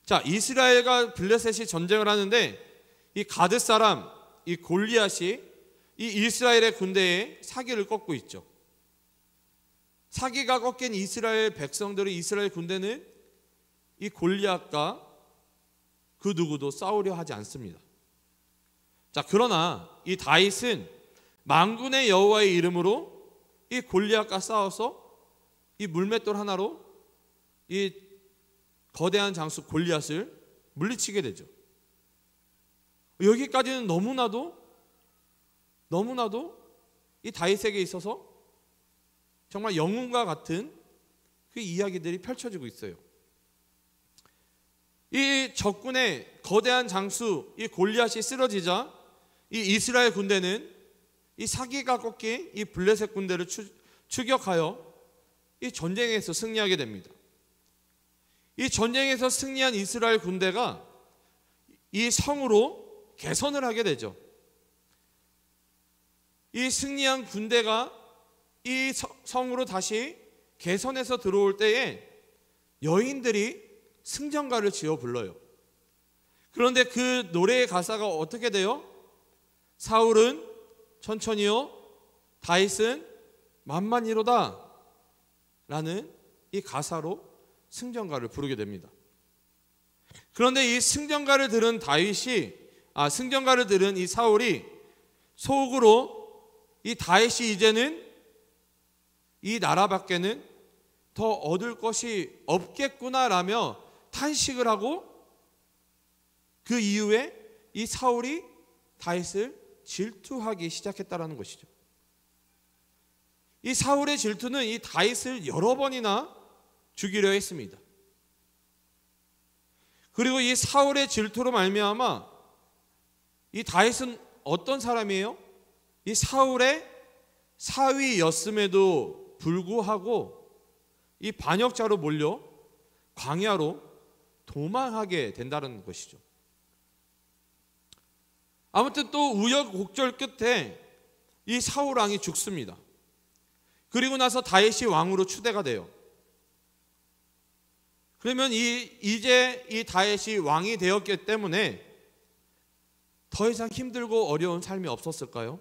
자, 이스라엘과 블레셋이 전쟁을 하는데 이 가드 사람, 이 골리앗이 이 이스라엘의 군대에 사기를 꺾고 있죠. 사기가 꺾인 이스라엘 백성들의 이스라엘 군대는 이 골리앗과 그 누구도 싸우려 하지 않습니다. 자, 그러나 이 다윗은 만군의 여호와의 이름으로 이 골리앗과 싸워서 이 물맷돌 하나로 이 거대한 장수 골리앗을 물리치게 되죠. 여기까지는 너무나도 이 다윗에게 있어서 정말 영웅과 같은 그 이야기들이 펼쳐지고 있어요. 이 적군의 거대한 장수 이 골리앗이 쓰러지자 이 이스라엘 군대는 이 사기가 꺾인 이 블레셋 군대를 추격하여 이 전쟁에서 승리하게 됩니다. 이 전쟁에서 승리한 이스라엘 군대가 이 성으로 개선을 하게 되죠. 이 승리한 군대가 이 성으로 다시 개선해서 들어올 때에 여인들이 승전가를 지어 불러요. 그런데 그 노래의 가사가 어떻게 돼요? 사울은 천천히요, 다윗은 만만히로다 라는 이 가사로 승전가를 부르게 됩니다. 그런데 이 승전가를 들은 승전가를 들은 이 사울이 속으로 이 다윗이 이제는 이 나라밖에는 더 얻을 것이 없겠구나라며 탄식을 하고 그 이후에 이 사울이 다윗을 질투하기 시작했다라는 것이죠. 이 사울의 질투는 이 다윗을 여러 번이나 죽이려 했습니다. 그리고 이 사울의 질투로 말미암아 이 다윗은 어떤 사람이에요? 이 사울의 사위였음에도 불구하고 이 반역자로 몰려 광야로 도망하게 된다는 것이죠. 아무튼 또 우여곡절 끝에 이 사울 왕이 죽습니다. 그리고 나서 다윗이 왕으로 추대가 돼요. 그러면 이제 이 다윗이 왕이 되었기 때문에 더 이상 힘들고 어려운 삶이 없었을까요?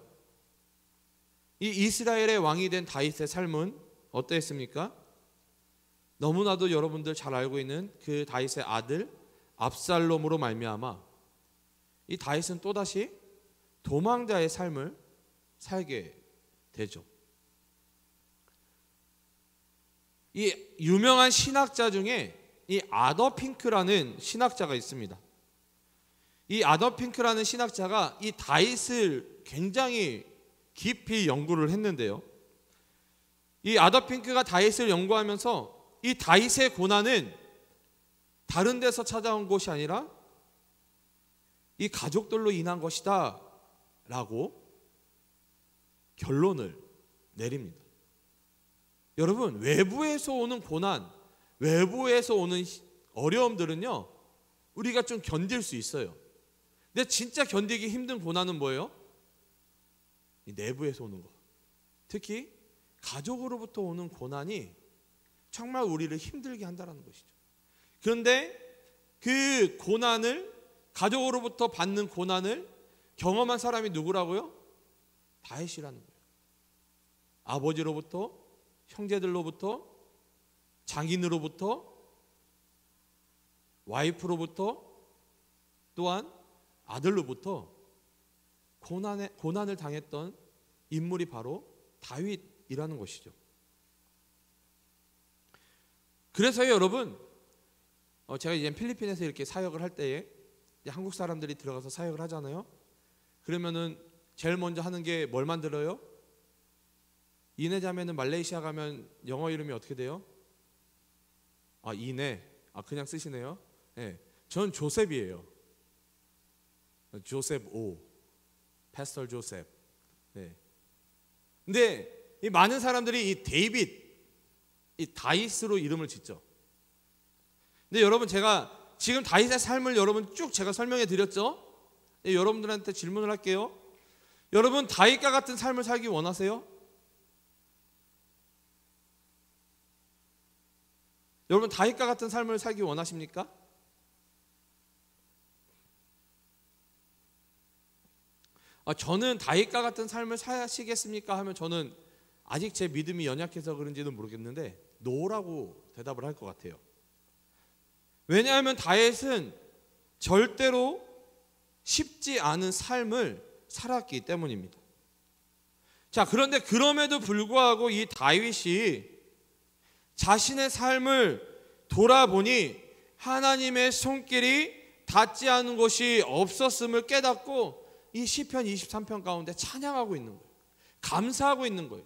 이 이스라엘의 왕이 된 다윗의 삶은 어땠습니까? 너무나도 여러분들 잘 알고 있는 그 다윗의 아들 압살롬으로 말미암아 이 다윗은 또다시 도망자의 삶을 살게 되죠. 이 유명한 신학자 중에 이 아더 핑크라는 신학자가 있습니다. 이 아더 핑크라는 신학자가 이 다윗을 굉장히 깊이 연구를 했는데요. 이 아더 핑크가 다윗을 연구하면서 이 다윗의 고난은 다른 데서 찾아온 것이 아니라 이 가족들로 인한 것이다 라고 결론을 내립니다. 여러분, 외부에서 오는 고난, 외부에서 오는 어려움들은요, 우리가 좀 견딜 수 있어요. 근데 진짜 견디기 힘든 고난은 뭐예요? 이 내부에서 오는 거. 특히 가족으로부터 오는 고난이 정말 우리를 힘들게 한다는 것이죠. 그런데 그 고난을, 가족으로부터 받는 고난을 경험한 사람이 누구라고요? 다윗이라는 거예요. 아버지로부터, 형제들로부터, 장인으로부터, 와이프로부터, 또한 아들로부터 고난을 당했던 인물이 바로 다윗이라는 것이죠. 그래서요, 여러분, 제가 이제 필리핀에서 이렇게 사역을 할 때에 한국 사람들이 들어가서 사역을 하잖아요. 그러면은 제일 먼저 하는 게 뭘 만들어요? 이내 자매는 말레이시아 가면 영어 이름이 어떻게 돼요? 이내. 그냥 쓰시네요. 네. 전 조셉이에요. 조셉 오. 패스터 조셉. 네. 근데 이 많은 사람들이 이 데이빗, 이 다윗으로 이름을 짓죠. 근데 여러분, 제가 지금 다윗의 삶을 여러분 쭉 제가 설명해 드렸죠? 여러분들한테 질문을 할게요. 여러분, 다윗과 같은 삶을 살기 원하세요? 여러분, 다윗과 같은 삶을 살기 원하십니까? 저는 다윗과 같은 삶을 사시겠습니까? 하면 저는 아직 제 믿음이 연약해서 그런지는 모르겠는데 노라고 대답을 할 것 같아요. 왜냐하면 다윗은 절대로 쉽지 않은 삶을 살았기 때문입니다. 자, 그런데 그럼에도 불구하고 이 다윗이 자신의 삶을 돌아보니 하나님의 손길이 닿지 않은 곳이 없었음을 깨닫고 이 시편 23편 가운데 찬양하고 있는 거예요. 감사하고 있는 거예요.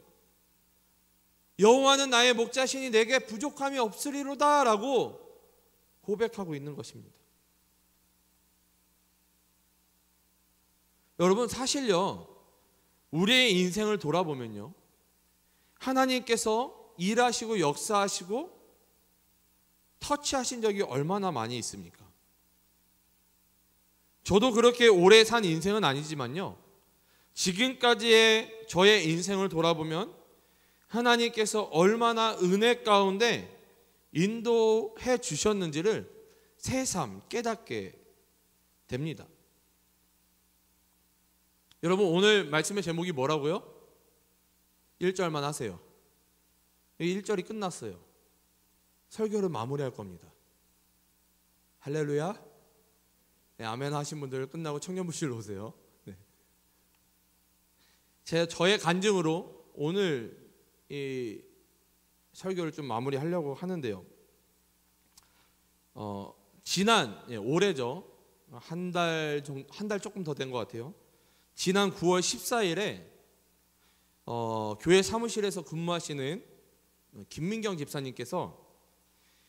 여호와는 나의 목자시니 내게 부족함이 없으리로다 라고 고백하고 있는 것입니다. 여러분, 사실요, 우리의 인생을 돌아보면요, 하나님께서 일하시고 역사하시고 터치하신 적이 얼마나 많이 있습니까? 저도 그렇게 오래 산 인생은 아니지만요, 지금까지의 저의 인생을 돌아보면 하나님께서 얼마나 은혜 가운데 인도해 주셨는지를 새삼 깨닫게 됩니다. 여러분, 오늘 말씀의 제목이 뭐라고요? 1절만 하세요. 1절이 끝났어요. 설교를 마무리할 겁니다. 할렐루야. 네, 아멘 하신 분들 끝나고 청년부실로 오세요. 네. 저의 간증으로 오늘 이 설교를 좀 마무리하려고 하는데요. 지난 올해죠. 한 달 조금 더 된 것 같아요. 지난 9월 14일에 교회 사무실에서 근무하시는 김민경 집사님께서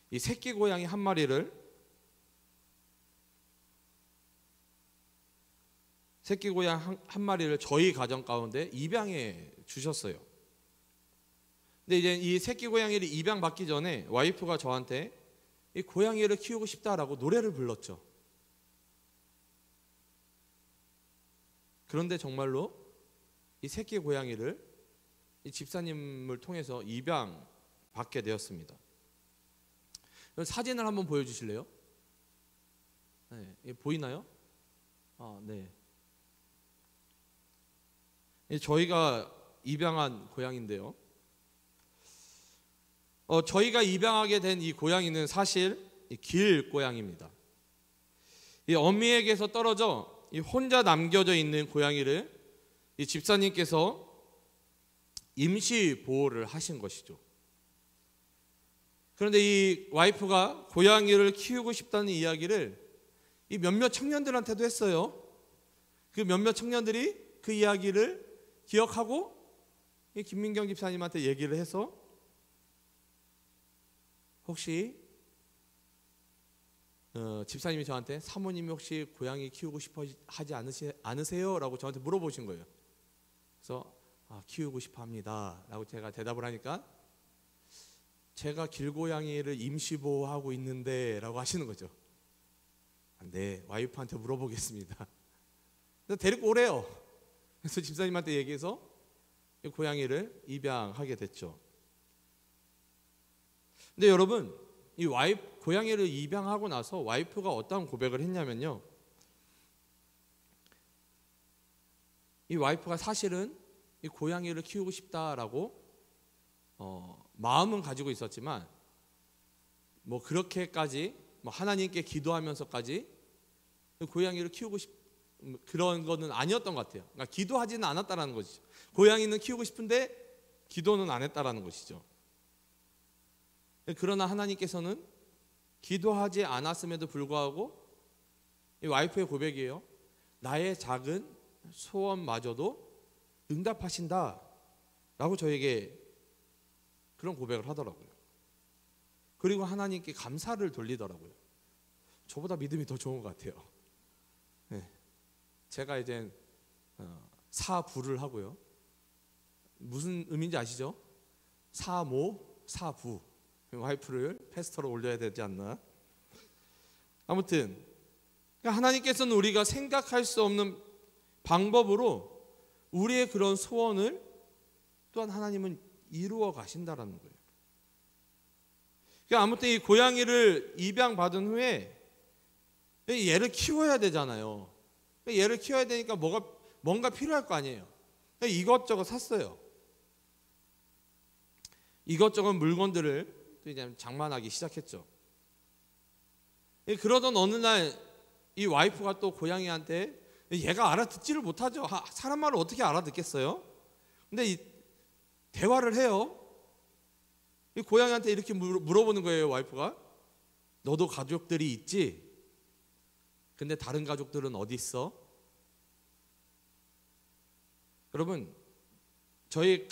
이 새끼 고양이 한 마리를 저희 가정 가운데 입양해 주셨어요. 근데 이제 이 새끼 고양이를 입양받기 전에 와이프가 저한테 이 고양이를 키우고 싶다라고 노래를 불렀죠. 그런데 정말로 이 새끼 고양이를 이 집사님을 통해서 입양받게 되었습니다. 사진을 한번 보여주실래요? 네, 보이나요? 네. 저희가 입양한 고양이인데요. 저희가 입양하게 된 이 고양이는 사실 길 고양이입니다. 이 어미에게서 떨어져 혼자 남겨져 있는 고양이를 이 집사님께서 임시 보호를 하신 것이죠. 그런데 이 와이프가 고양이를 키우고 싶다는 이야기를 이 몇몇 청년들한테도 했어요. 그 몇몇 청년들이 그 이야기를 기억하고 이 김민경 집사님한테 얘기를 해서 혹시 집사님이 저한테 사모님이 혹시 고양이 키우고 싶어 하지 않으세요? 라고 저한테 물어보신 거예요. 그래서 키우고 싶어 합니다 라고 제가 대답을 하니까 제가 길고양이를 임시보호하고 있는데 라고 하시는 거죠. 네, 와이프한테 물어보겠습니다. 데리고 오래요. 그래서 집사님한테 얘기해서 고양이를 입양하게 됐죠. 근데 여러분, 이 고양이를 입양하고 나서 와이프가 어떤 고백을 했냐면요, 이 와이프가 사실은 이 고양이를 키우고 싶다라고 마음은 가지고 있었지만 뭐 그렇게까지 하나님께 기도하면서까지 고양이를 키우고 그런 거는 아니었던 것 같아요. 그러니까 기도하지는 않았다라는 것이죠. 고양이는 키우고 싶은데 기도는 안 했다라는 것이죠. 그러나 하나님께서는 기도하지 않았음에도 불구하고 이 와이프의 고백이에요. 나의 작은 소원마저도 응답하신다 라고 저에게 그런 고백을 하더라고요. 그리고 하나님께 감사를 돌리더라고요. 저보다 믿음이 더 좋은 것 같아요. 네. 제가 이제 사부를 하고요. 무슨 의미인지 아시죠? 사모, 사부. 와이프를 패스터로 올려야 되지 않나? 아무튼 하나님께서는 우리가 생각할 수 없는 방법으로 우리의 그런 소원을 또한 하나님은 이루어 가신다라는 거예요. 그러니까 아무튼 이 고양이를 입양받은 후에 얘를 키워야 되잖아요. 얘를 키워야 되니까 뭔가 필요할 거 아니에요. 이것저것 샀어요. 이것저것 물건들을 또 이제 장만하기 시작했죠. 그러던 어느 날 이 와이프가 또 고양이한테, 얘가 알아듣지를 못하죠. 사람 말을 어떻게 알아듣겠어요? 근데 대화를 해요. 이 고양이한테 이렇게 물어보는 거예요. 와이프가, 너도 가족들이 있지? 근데 다른 가족들은 어디 있어? 여러분, 저희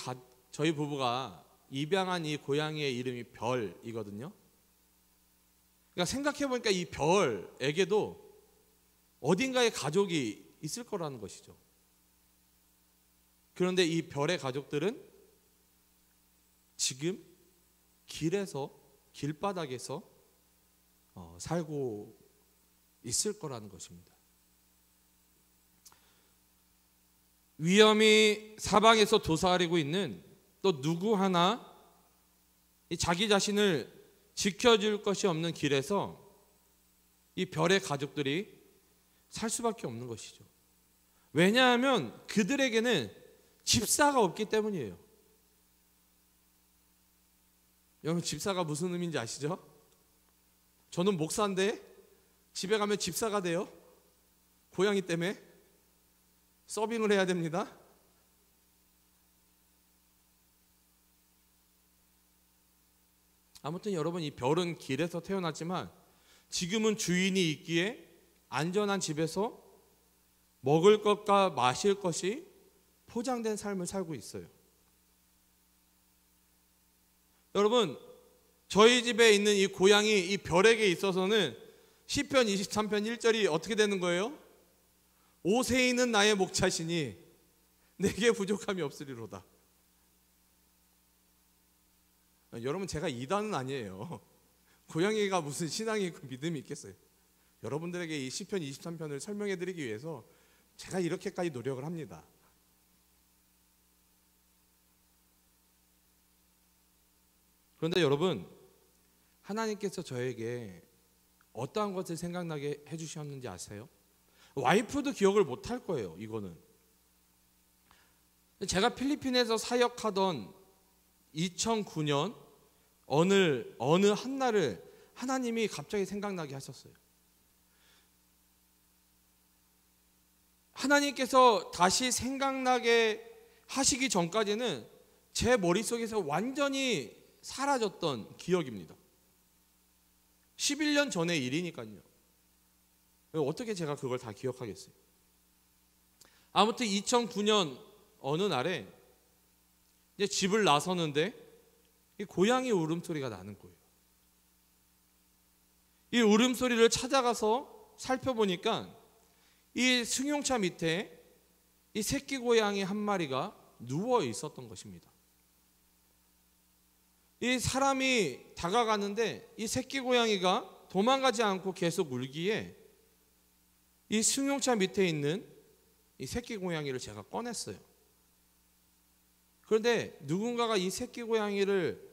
부부가 입양한 이 고양이의 이름이 별이거든요. 그러니까 생각해보니까 이 별에게도 어딘가에 가족이 있을 거라는 것이죠. 그런데 이 별의 가족들은 지금 길바닥에서 살고 있을 거라는 것입니다. 위험이 사방에서 도사리고 있는 또 누구 하나 자기 자신을 지켜줄 것이 없는 길에서 이 별의 가족들이 살 수밖에 없는 것이죠. 왜냐하면 그들에게는 집사가 없기 때문이에요. 여러분, 집사가 무슨 의미인지 아시죠? 저는 목사인데 집에 가면 집사가 돼요. 고양이 때문에 서빙을 해야 됩니다. 아무튼 여러분, 이 별은 길에서 태어났지만 지금은 주인이 있기에 안전한 집에서 먹을 것과 마실 것이 포장된 삶을 살고 있어요. 여러분, 저희 집에 있는 이 고양이, 이 별에게 있어서는 시편 23편 1절이 어떻게 되는 거예요? 오새이는 나의 목자시니 내게 부족함이 없으리로다. 여러분, 제가 이단은 아니에요. 고양이가 무슨 신앙이 있고 믿음이 있겠어요. 여러분들에게 이 시편 23편을 설명해 드리기 위해서 제가 이렇게까지 노력을 합니다. 그런데 여러분, 하나님께서 저에게 어떠한 것을 생각나게 해주셨는지 아세요? 와이프도 기억을 못할 거예요. 이거는 제가 필리핀에서 사역하던 2009년 어느 한날을 하나님이 갑자기 생각나게 하셨어요. 하나님께서 다시 생각나게 하시기 전까지는 제 머릿속에서 완전히 사라졌던 기억입니다. 11년 전의 일이니까요. 어떻게 제가 그걸 다 기억하겠어요? 아무튼 2009년 어느 날에 이제 집을 나서는데 이 고양이 울음소리가 나는 거예요. 이 울음소리를 찾아가서 살펴보니까 이 승용차 밑에 이 새끼 고양이 한 마리가 누워 있었던 것입니다. 이 사람이 다가가는데 이 새끼 고양이가 도망가지 않고 계속 울기에 이 승용차 밑에 있는 이 새끼 고양이를 제가 꺼냈어요. 그런데 누군가가 이 새끼 고양이를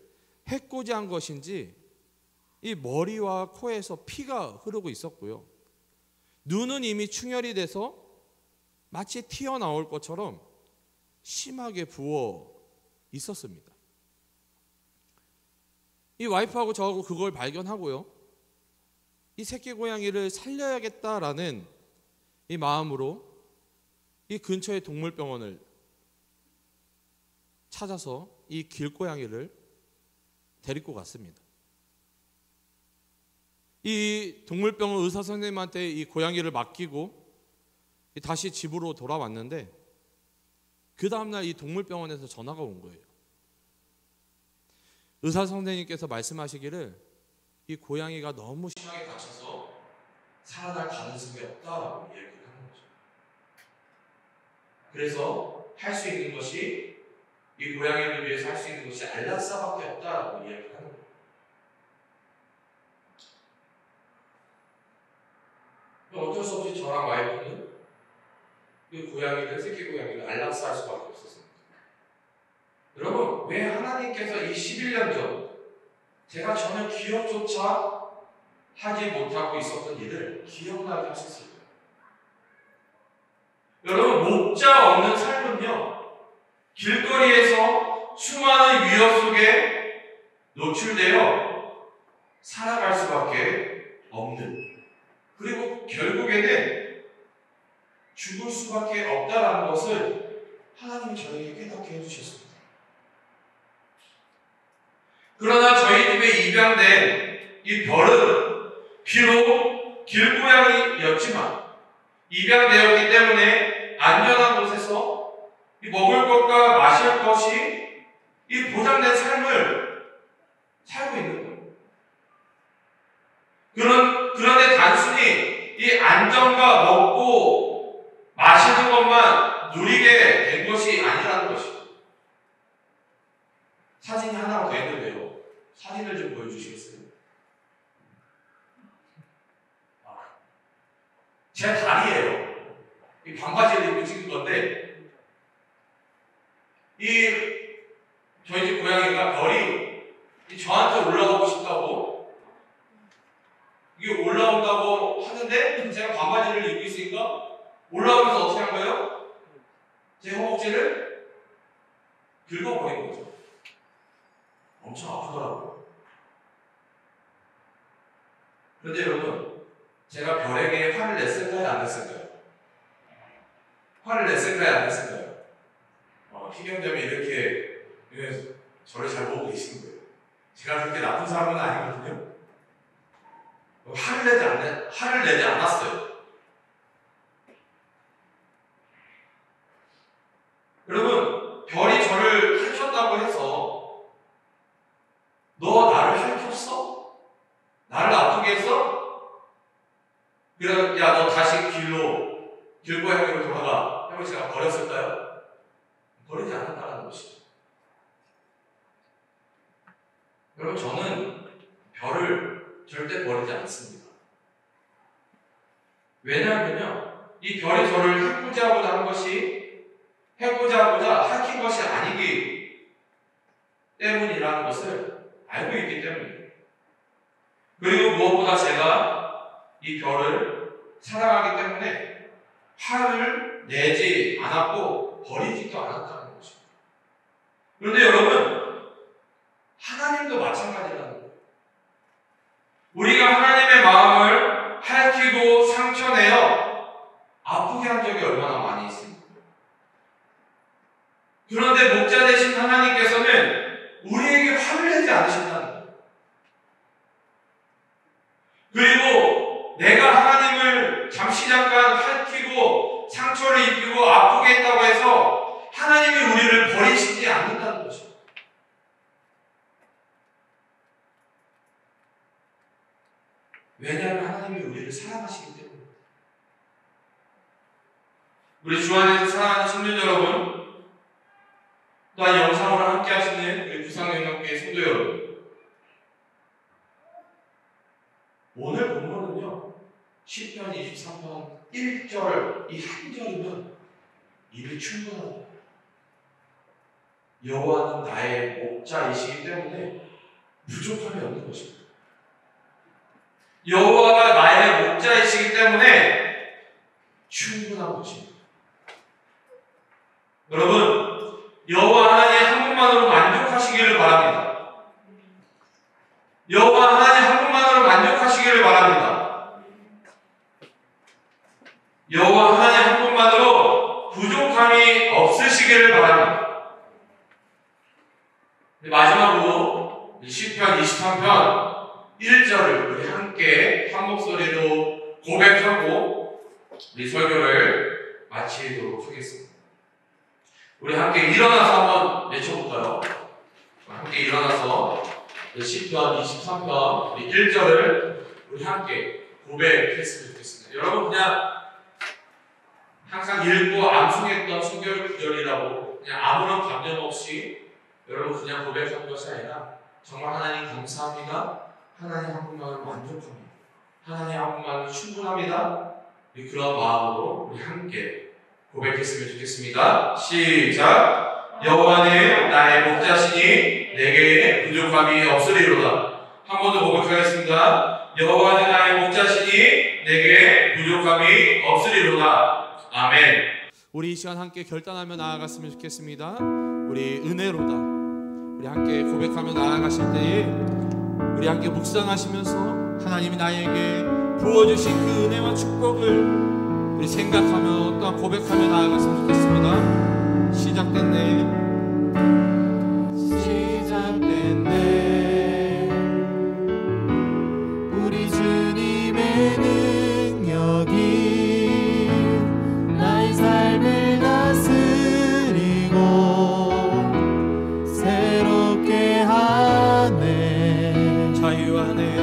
해코지한 것인지 이 머리와 코에서 피가 흐르고 있었고요. 눈은 이미 충혈이 돼서 마치 튀어나올 것처럼 심하게 부어 있었습니다. 이 와이프하고 저하고 그걸 발견하고요. 이 새끼 고양이를 살려야겠다라는 이 마음으로 이 근처의 동물병원을 찾아서 이 길고양이를 데리고 갔습니다. 이 동물병원 의사 선생님한테 이 고양이를 맡기고 다시 집으로 돌아왔는데 그 다음날 이 동물병원에서 전화가 온 거예요. 의사 선생님께서 말씀하시기를 이 고양이가 너무 심하게 다쳐서 살아날 가능성이 없다라고 얘기를 하는 거죠. 그래서 할 수 있는 것이 이 고양이를 위해서 할 수 있는 것이 안락사밖에 없다라고 이야기를 하는 거예요. 어쩔 수 없이 저랑 와이프는 이 고양이를, 새끼 고양이를 안락사할 수밖에 없었습니다. 여러분, 왜 하나님께서 이 11년 전 제가 전혀 기억조차 하지 못하고 있었던 일을 기억나게 하셨을까요? 여러분, 목자 없는 삶은요, 길거리에서 수많은 위협 속에 노출되어 살아갈 수밖에 없는, 그리고 결국에는 죽을 수밖에 없다라는 것을 하나님이 저에게 깨닫게 해주셨습니다. 그러나 저희 집에 입양된 이 별은 비록 길고양이였지만 입양되었기 때문에 안전한 곳에서 이 먹을 것과 마실 것이 이 보장된 삶을 살고 있는 거예요. 그런데 단순히 이 안전과 먹고 마시는 것만 누리게 된 것이 아니라는 것이죠. 사진이 하나가 더 있는데요. 사진을 좀 보여주시겠어요? 제 다리예요. 이 반바지를 입고 찍은 건데, 저희 집 고양이가 별이 저한테 올라가고 싶다고, 이게 올라온다고 하는데, 제가 반바지를 입고 있으니까, 올라오면서 어떻게 한 거예요? 제 허벅지를 긁어버린 거죠. 엄청 아프더라고요. 그런데 여러분, 제가 별에게 화를 냈을까요? 안 냈을까요? 화를 냈을까요? 안 냈을까요? 희경자매 이렇게 저를 잘 보고 계시는 거예요. 제가 그렇게 나쁜 사람은 아니거든요. 화를 내지 않았어요. 여러분, 별이 저를 핥혔다고 해서 너 나를 핥혔어? 나를 아프게 했어? 그래, 야, 너 다시 길고양이로 돌아가. 해서 제가 버렸을까요? 버리지 않았다는 것이죠. 여러분, 저는 별을 절대 버리지 않습니다. 왜냐하면요, 이 별이 저를 해코자 하고자 핥힌 것이 아니기 때문이라는 것을 알고 있기 때문이에요. 그리고 무엇보다 제가 이 별을 사랑하기 때문에 화를 내지 않았고 버리지도 않았다는 것입니다. 그런데 여러분, 하나님도 마찬가지라는 거예요. 우리가 하나님의 마음을 핥히고 상처내어 아프게 한 적이 얼마나 많이 있습니까? 그런데 목자 되신 하나님께서는 우리에게 화를 내지 않으신다는 거예요. 그리고 내가 하나님을 잠깐 핥히고 상처를 입히고 아프게 했다고 해서 하나님이 우리를 버리시지 않는다는 것입니다. 왜냐하면 하나님이 우리를 사랑하시기 때문입니다. 우리 주 안에서 사랑하는 청년 여러분, 또한 영상으로 함께 하시는 우리 부산영역교회 성도 여러분, 오늘 본문은요, 시편 23편 1절, 이 한 절이면 이미 충분합니다. 여호와는 나의 목자이시기 때문에 부족함이 없는 것입니다. 여호와가 나의 목자이시기 때문에 충분한 것입니다. 여러분, 여호와 하나님 한 분만으로 만족하시기를 바랍니다. 여호와 하나님 한 분만으로 만족하시기를 바랍니다. 여호와 하나님 한 분만으로 부족함이 없으시기를 바랍니다. 마지막으로 시편 23편 1절을 우리 함께 한 목소리로 고백하고 우리 설교를 마치도록 하겠습니다. 우리 함께 일어나서 한번 외쳐볼까요? 함께 일어나서 시편 23편 우리 1절을 우리 함께 고백했으면 좋겠습니다. 여러분, 그냥 항상 읽고 암송했던 순결 구절이라고 그냥 아무런 감정 없이 여러분 그냥 고백한 것이 아니라 정말 하나님 감사합니다. 하나님 한 분만으로 만족합니다. 하나님 한 분만으로 충분합니다. 그런 마음으로 우리 함께 고백했으면 좋겠습니다. 시작! 여호와는 나의 목자시니 내게 부족함이 없으리로다. 한 번 더 고백하겠습니다. 여호와는 나의 목자시니 내게 부족함이 없으리로다. 아멘. 우리 이 시간 함께 결단하며 나아갔으면 좋겠습니다. 우리 은혜로다. 우리 함께 고백하며 나아가실 때에 우리 함께 묵상하시면서 하나님이 나에게 부어주신 그 은혜와 축복을 우리 생각하며 또한 고백하며 나아갔으면 좋겠습니다. 시작됐네. 우리 주님의 능력이 나의 삶을 다스리고 새롭게 하네. 자유하네.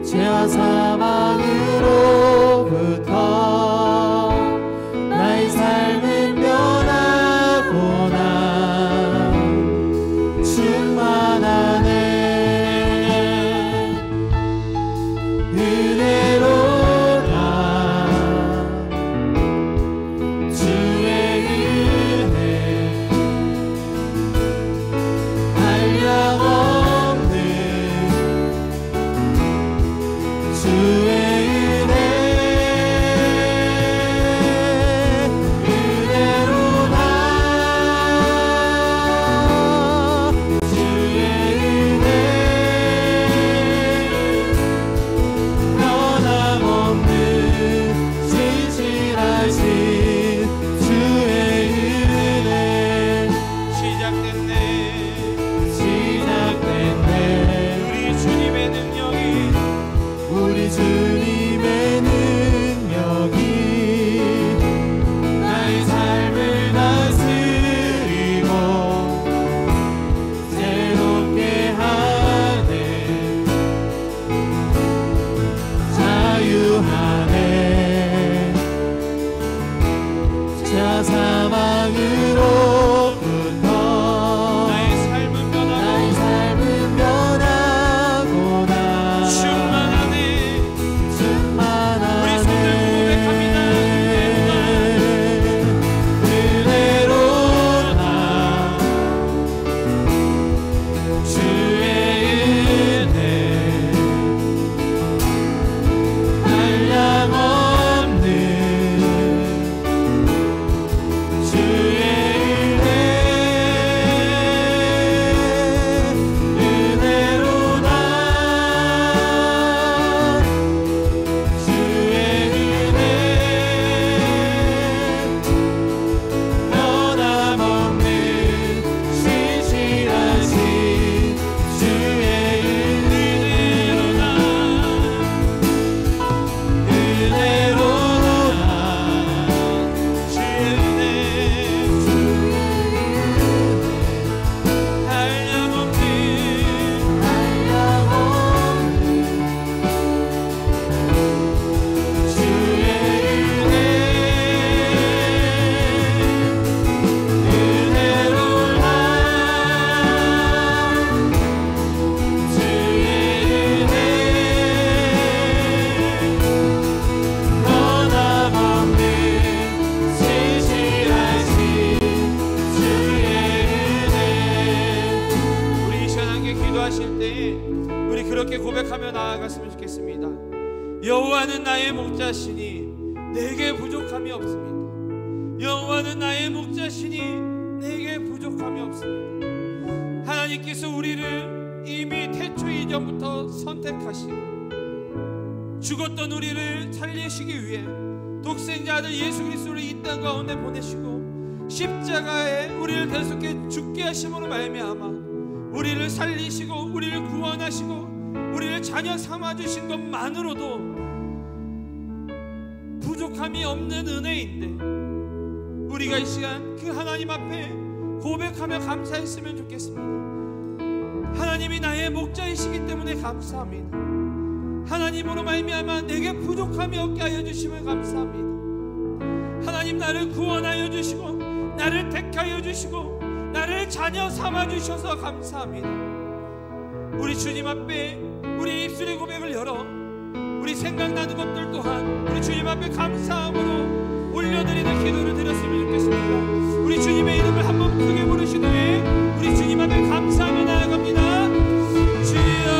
죄와 사망으로부터 여호와는 나의 목자시니 내게 부족함이 없습니다. 여호와는 나의 목자시니 내게 부족함이 없습니다. 하나님께서 우리를 이미 태초 이전부터 선택하시고 죽었던 우리를 살리시기 위해 독생자 아들 예수 그리스도를 이 땅 가운데 보내시고 십자가에 우리를 대속해 죽게 하심으로 말미암아 우리를 살리시고 우리를 구원하시고 우리를 자녀 삼아주신 것만으로도 부족함이 없는 은혜인데 우리가 이 시간 그 하나님 앞에 고백하며 감사했으면 좋겠습니다. 하나님이 나의 목자이시기 때문에 감사합니다. 하나님으로 말미암아 내게 부족함이 없게 하여 주심을 감사합니다. 하나님 나를 구원하여 주시고 나를 택하여 주시고 나를 자녀 삼아 주셔서 감사합니다. 우리 주님 앞에 우리 입술의 고백을 열어 우리 생각나는 것들 또한 우리 주님 앞에 감사함으로 올려드리는 기도를 드렸으면 좋겠습니다. 우리 주님의 이름을 한번 크게 부르신 후에 우리 주님 앞에 감사하며 나아갑니다. 주여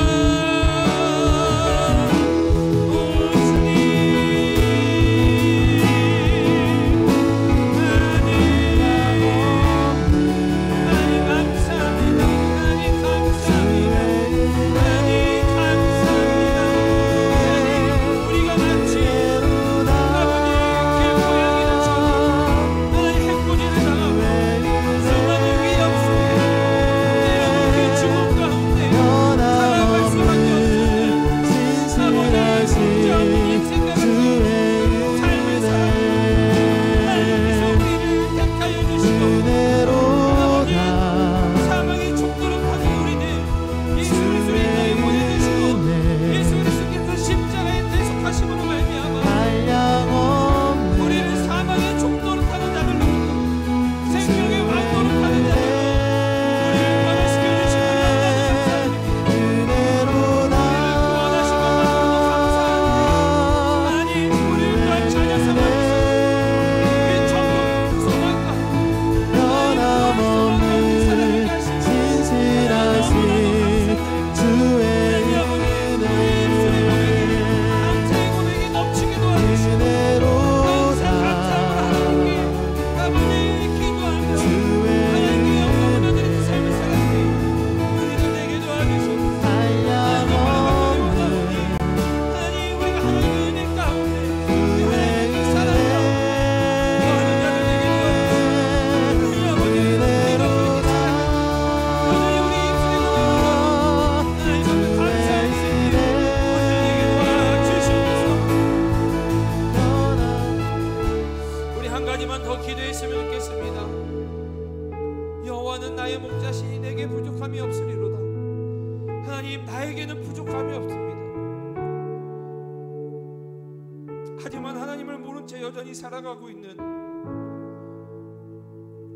하지만 하나님을 모른 채 여전히 살아가고 있는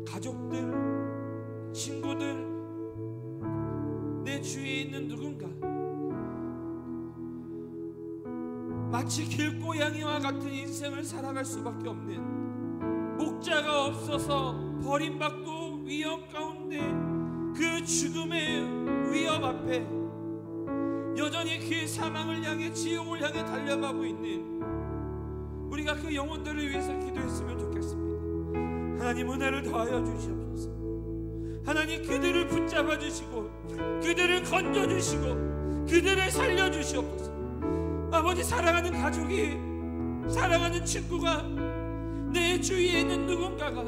가족들, 친구들, 내 주위에 있는 누군가 마치 길고양이와 같은 인생을 살아갈 수밖에 없는 목자가 없어서 버림받고 위험 가운데 그 죽음의 위협 앞에 여전히 그 사망을 향해 지옥을 향해 달려가고 있는 우리가 그 영혼들을 위해서 기도했으면 좋겠습니다. 하나님 은혜를 더하여 주시옵소서. 하나님 그들을 붙잡아 주시고 그들을 건져 주시고 그들을 살려 주시옵소서. 아버지, 사랑하는 가족이, 사랑하는 친구가, 내 주위에 있는 누군가가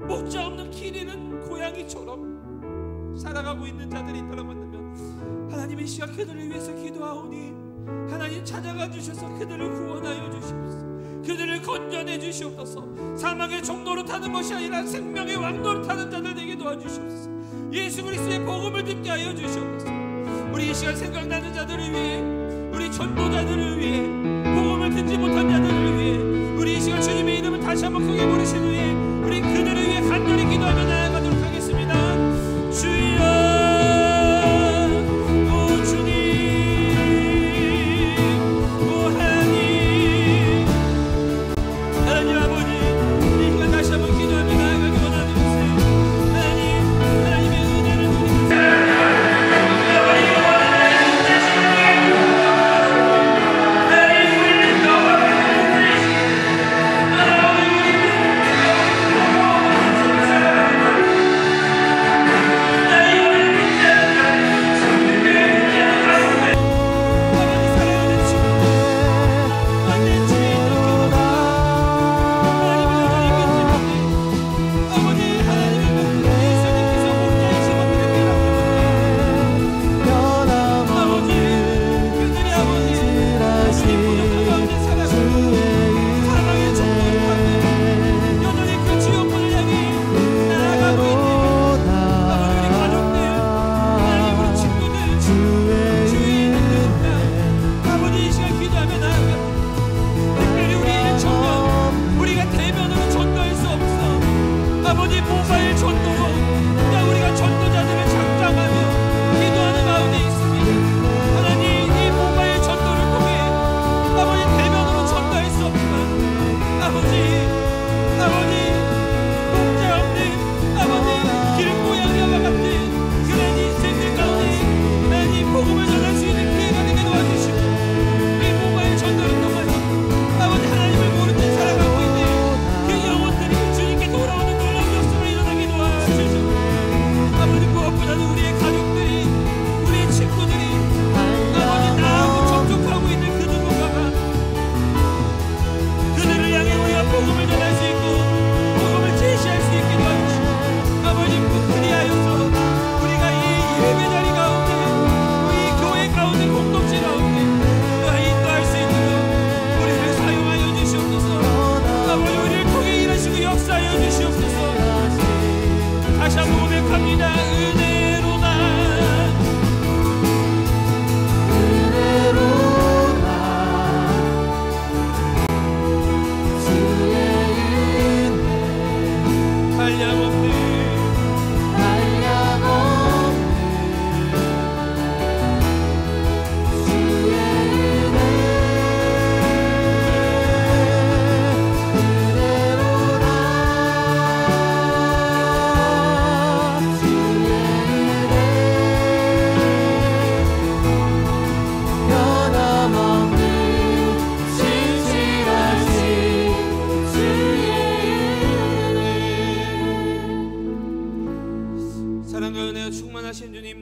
목자 없는 길 잃은 고양이처럼 살아가고 있는 자들이 있다고 한다면 하나님의 시각 그들을 위해서 기도하오니 하나님 찾아가 주셔서 그들을 구원하여 주시옵소서. 그들을 건져내 주시옵소서. 사망의 종로로 타는 것이 아니라 생명의 왕로로 타는 자들 되게 도와주시옵소서. 예수 그리스도의 복음을 듣게 하여 주시옵소서. 우리 이 시간 생각나는 자들을 위해, 우리 전도자들을 위해, 복음을 듣지 못한 자들을 위해 우리 이 시간 주님의 이름을 다시 한번 크게 부르신 후에 우리 그들을 위해 간절히 기도하며 나아가도록 하겠습니다. 주여,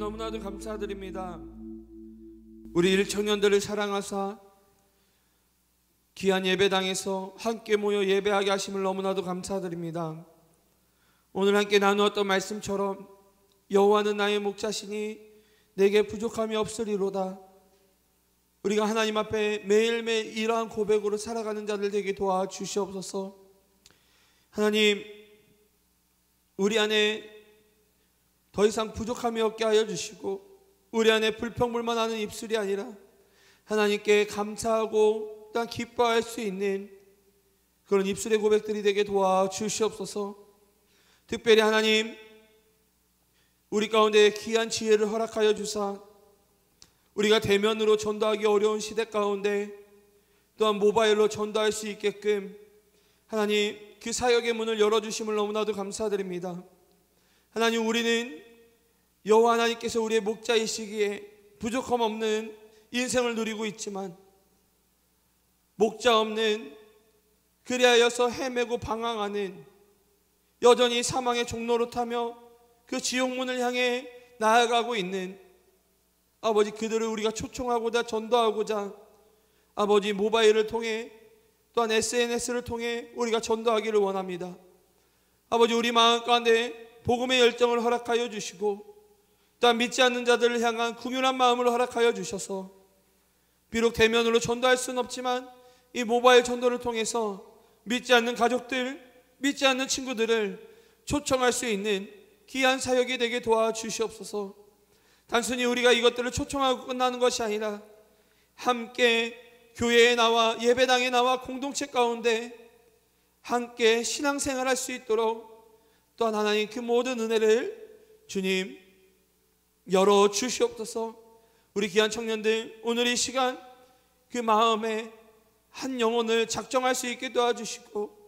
너무나도 감사드립니다. 우리 일청년들을 사랑하사 귀한 예배당에서 함께 모여 예배하게 하심을 너무나도 감사드립니다. 오늘 함께 나누었던 말씀처럼 여호와는 나의 목자시니 내게 부족함이 없으리로다. 우리가 하나님 앞에 매일매일 이러한 고백으로 살아가는 자들 되게 도와주시옵소서. 하나님, 우리 안에 더 이상 부족함이 없게 하여 주시고 우리 안에 불평불만하는 입술이 아니라 하나님께 감사하고 또한 기뻐할 수 있는 그런 입술의 고백들이 되게 도와주시옵소서. 특별히 하나님, 우리 가운데 귀한 지혜를 허락하여 주사 우리가 대면으로 전도하기 어려운 시대 가운데 또한 모바일로 전도할 수 있게끔 하나님 그 사역의 문을 열어주심을 너무나도 감사드립니다. 하나님, 우리는 여호와 하나님께서 우리의 목자이시기에 부족함 없는 인생을 누리고 있지만 목자 없는, 그리하여서 헤매고 방황하는, 여전히 사망의 종로로 타며 그 지옥문을 향해 나아가고 있는 아버지, 그들을 우리가 초청하고자 전도하고자 아버지 모바일을 통해 또한 SNS를 통해 우리가 전도하기를 원합니다. 아버지, 우리 마음 가운데 복음의 열정을 허락하여 주시고 또한 믿지 않는 자들을 향한 긍휼한 마음을 허락하여 주셔서 비록 대면으로 전도할 수는 없지만 이 모바일 전도를 통해서 믿지 않는 가족들, 믿지 않는 친구들을 초청할 수 있는 귀한 사역이 되게 도와주시옵소서. 단순히 우리가 이것들을 초청하고 끝나는 것이 아니라 함께 교회에 나와 예배당에 나와 공동체 가운데 함께 신앙생활할 수 있도록 또한 하나님 그 모든 은혜를 주님 열어주시옵소서. 우리 귀한 청년들, 오늘 이 시간 그 마음에 한 영혼을 작정할 수 있게 도와주시고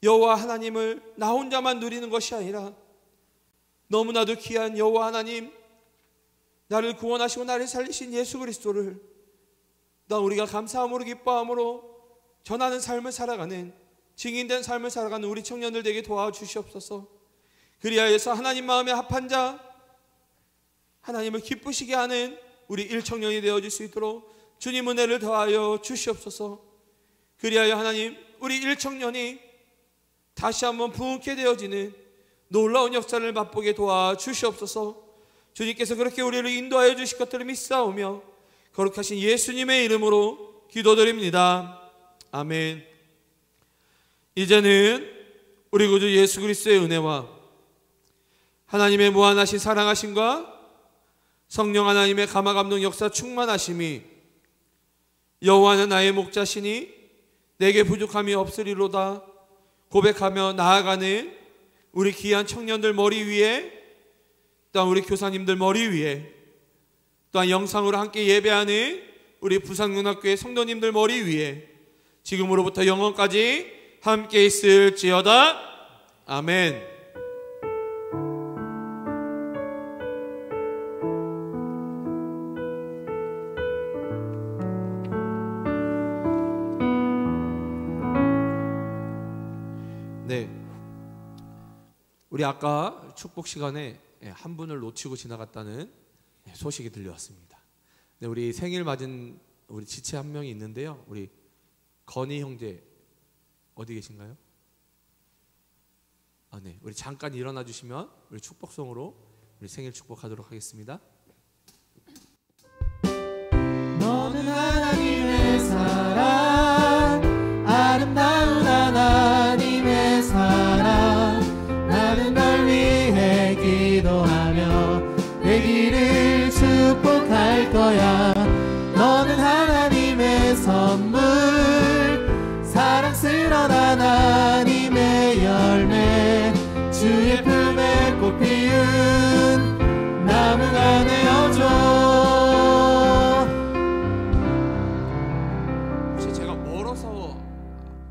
여호와 하나님을 나 혼자만 누리는 것이 아니라 너무나도 귀한 여호와 하나님, 나를 구원하시고 나를 살리신 예수 그리스도를 또한 우리가 감사함으로 기뻐함으로 전하는 삶을 살아가는, 증인된 삶을 살아가는 우리 청년들 되게 도와주시옵소서. 그리하여서 하나님 마음에 합한 자, 하나님을 기쁘시게 하는 우리 일청년이 되어질 수 있도록 주님 은혜를 더하여 주시옵소서. 그리하여 하나님, 우리 일청년이 다시 한번 부흥케 되어지는 놀라운 역사를 맛보게 도와주시옵소서. 주님께서 그렇게 우리를 인도하여 주실 것들을 믿사오며 거룩하신 예수님의 이름으로 기도드립니다. 아멘. 이제는 우리 구주 예수 그리스도의 은혜와 하나님의 무한하신 사랑하심과 성령 하나님의 감화감동 역사 충만하심이 여호와는 나의 목자시니 내게 부족함이 없으리로다 고백하며 나아가는 우리 귀한 청년들 머리 위에, 또한 우리 교사님들 머리 위에, 또한 영상으로 함께 예배하는 우리 부산문학교의 성도님들 머리 위에 지금으로부터 영원까지 함께 있을지어다. 아멘. 네, 우리 아까 축복 시간에 한 분을 놓치고 지나갔다는 소식이 들려왔습니다. 네, 우리 생일 맞은 우리 지체 한 명이 있는데요. 우리 건희 형제 어디 계신가요? 네, 우리 잠깐 일어나 주시면 우리 축복송으로 우리 생일 축복하도록 하겠습니다. 너는 하나님의 사랑, 아름다운 하나님의 사랑, 나는 널 위해 기도하며 내 길을 축복할 거야. 너는 하나님의 선물, 사랑스러운 하나님의 열매, 주의 품에 꽃 피운 나무가 되어줘. 혹시 제가 멀어서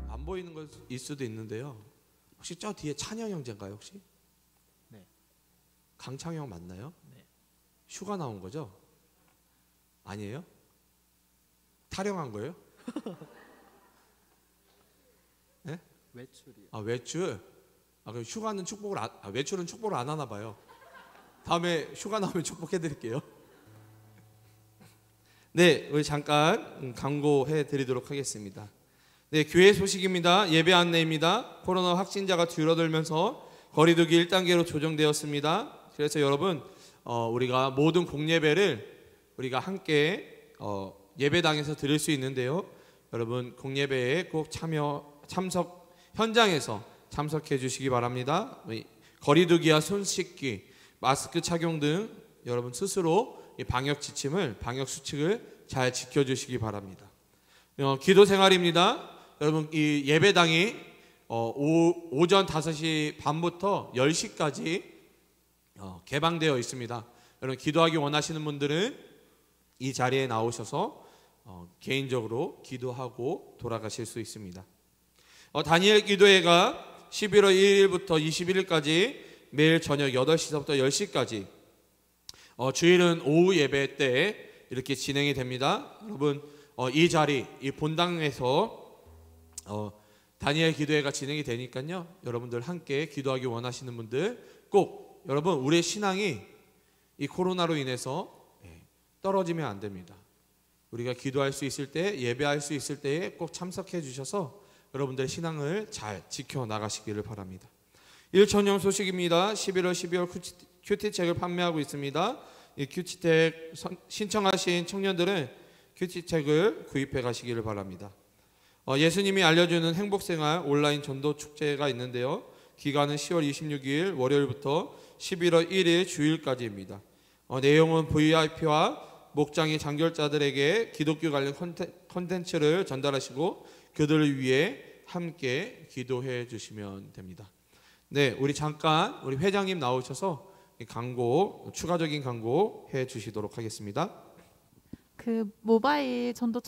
안 보이는 것일 수도 있는데요. 혹시 저 뒤에 찬영 형제인가요 혹시? 네. 강창영 맞나요? 네. 휴가 나온 거죠? 아니에요? 타령한 거예요? 네? 외출이요. 외출. 그럼 휴가는 축복을 외출은 축복을 안 하나 봐요. 다음에 휴가 나오면 축복해드릴게요. 네, 우리 잠깐 광고해 드리도록 하겠습니다. 네, 교회 소식입니다. 예배 안내입니다. 코로나 확진자가 줄어들면서 거리두기 1단계로 조정되었습니다. 그래서 여러분 우리가 모든 공예배를 우리가 함께 예배당에서 드릴 수 있는데요. 여러분 공예배에 꼭 참석 현장에서 참석해 주시기 바랍니다. 거리두기와 손 씻기, 마스크 착용 등 여러분 스스로 방역 지침을, 방역 수칙을 잘 지켜주시기 바랍니다. 기도 생활입니다. 여러분 이 예배당이 오전 5시 반부터 10시까지 개방되어 있습니다. 여러분 기도하기 원하시는 분들은 이 자리에 나오셔서 개인적으로 기도하고 돌아가실 수 있습니다. 다니엘 기도회가 11월 1일부터 21일까지 매일 저녁 8시부터 10시까지 주일은 오후 예배 때 이렇게 진행이 됩니다. 여러분 이 자리, 이 본당에서 다니엘 기도회가 진행이 되니까요. 여러분들 함께 기도하기 원하시는 분들 꼭 여러분 우리의 신앙이 이 코로나로 인해서 떨어지면 안 됩니다. 우리가 기도할 수 있을 때, 예배할 수 있을 때에 꼭 참석해 주셔서 여러분들의 신앙을 잘 지켜나가시기를 바랍니다. 일천년 소식입니다. 11월 12월 큐티책을 판매하고 있습니다. 이 큐티책 신청하신 청년들은 큐티책을 구입해 가시기를 바랍니다. 예수님이 알려주는 행복생활 온라인 전도 축제가 있는데요. 기간은 10월 26일 월요일부터 11월 1일 주일까지입니다. 내용은 VIP와 목장의 장결자들에게 기독교 관련 콘텐츠를 전달하시고 그들을 위해 함께 기도해 주시면 됩니다. 네, 우리 잠깐 우리 회장님 나오셔서 광고, 추가적인 광고 해 주시도록 하겠습니다. 그 모바일 전도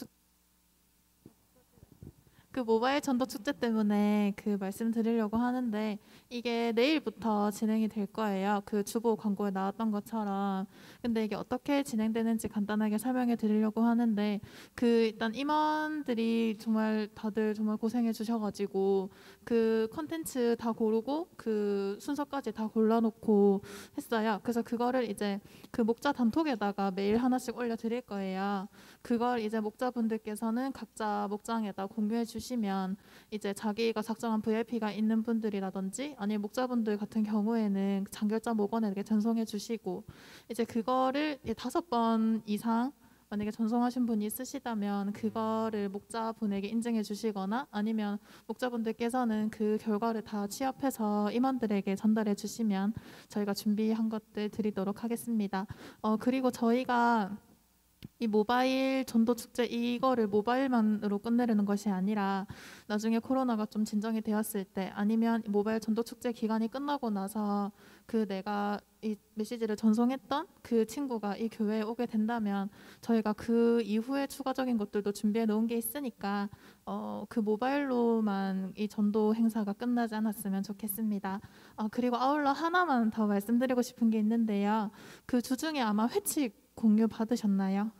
축제 때문에 그 말씀드리려고 하는데 이게 내일부터 진행이 될 거예요. 그 주보 광고에 나왔던 것처럼. 근데 이게 어떻게 진행되는지 간단하게 설명해 드리려고 하는데 그 일단 임원들이 정말 다들 정말 고생해 주셔가지고 그 콘텐츠 다 고르고 그 순서까지 다 골라놓고 했어요. 그래서 그거를 이제 그 목자 단톡에다가 매일 하나씩 올려드릴 거예요. 그걸 이제 목자분들께서는 각자 목장에다 공유해 주시면 이제 자기가 작성한 VIP가 있는 분들이라든지 아니면 목자분들 같은 경우에는 장결자 목원에게 전송해 주시고 이제 그거를 5번 이상 만약에 전송하신 분이 있으시다면 그거를 목자분에게 인증해 주시거나 아니면 목자분들께서는 그 결과를 다 취합해서 임원들에게 전달해 주시면 저희가 준비한 것들 드리도록 하겠습니다. 그리고 저희가 이 모바일 전도 축제 이거를 모바일만으로 끝내려는 것이 아니라 나중에 코로나가 좀 진정이 되었을 때 아니면 모바일 전도 축제 기간이 끝나고 나서 그 내가 이 메시지를 전송했던 그 친구가 이 교회에 오게 된다면 저희가 그 이후에 추가적인 것들도 준비해 놓은 게 있으니까 그 모바일로만 이 전도 행사가 끝나지 않았으면 좋겠습니다. 그리고 아울러 하나만 더 말씀드리고 싶은 게 있는데요. 그 주중에 아마 회칙 공유 받으셨나요?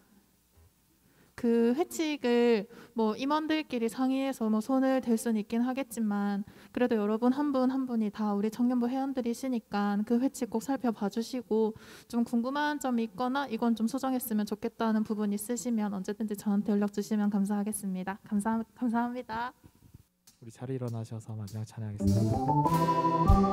그 회칙을 뭐 임원들끼리 상의해서 뭐 손을 댈 수는 있긴 하겠지만 그래도 여러분 한 분 한 분이 다 우리 청년부 회원들이시니까 그 회칙 꼭 살펴봐 주시고 좀 궁금한 점이 있거나 이건 좀 수정했으면 좋겠다는 부분 있으시면 언제든지 저한테 연락 주시면 감사하겠습니다. 감사합니다. 우리 자리 일어나셔서 마지막 찬양하겠습니다.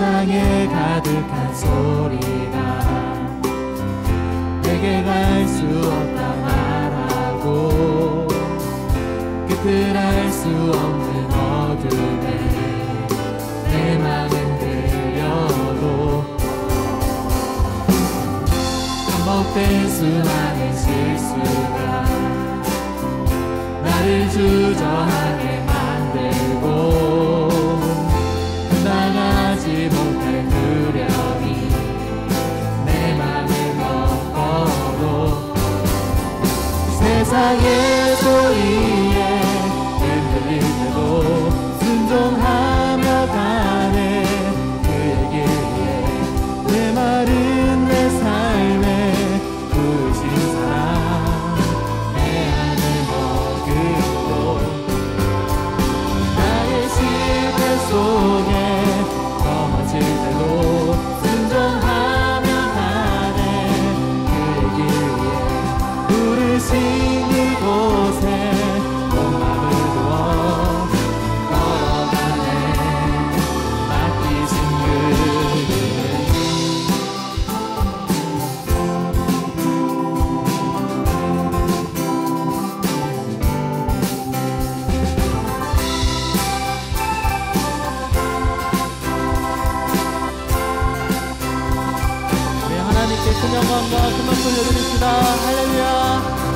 세상에 가득한 소리가 내게 갈 수 없다 말하고 끝을 알 수 없는 어둠에 내 맘은 들려도 반복된 수많은 실수가 나를 주저하게 만들고 나가지 못할 두려움이 내 맘을 먹어도 세상의 소리에 흔들릴 때도 순종하며 가네 한번 큰 박수 올려드립시다. 할렐루야.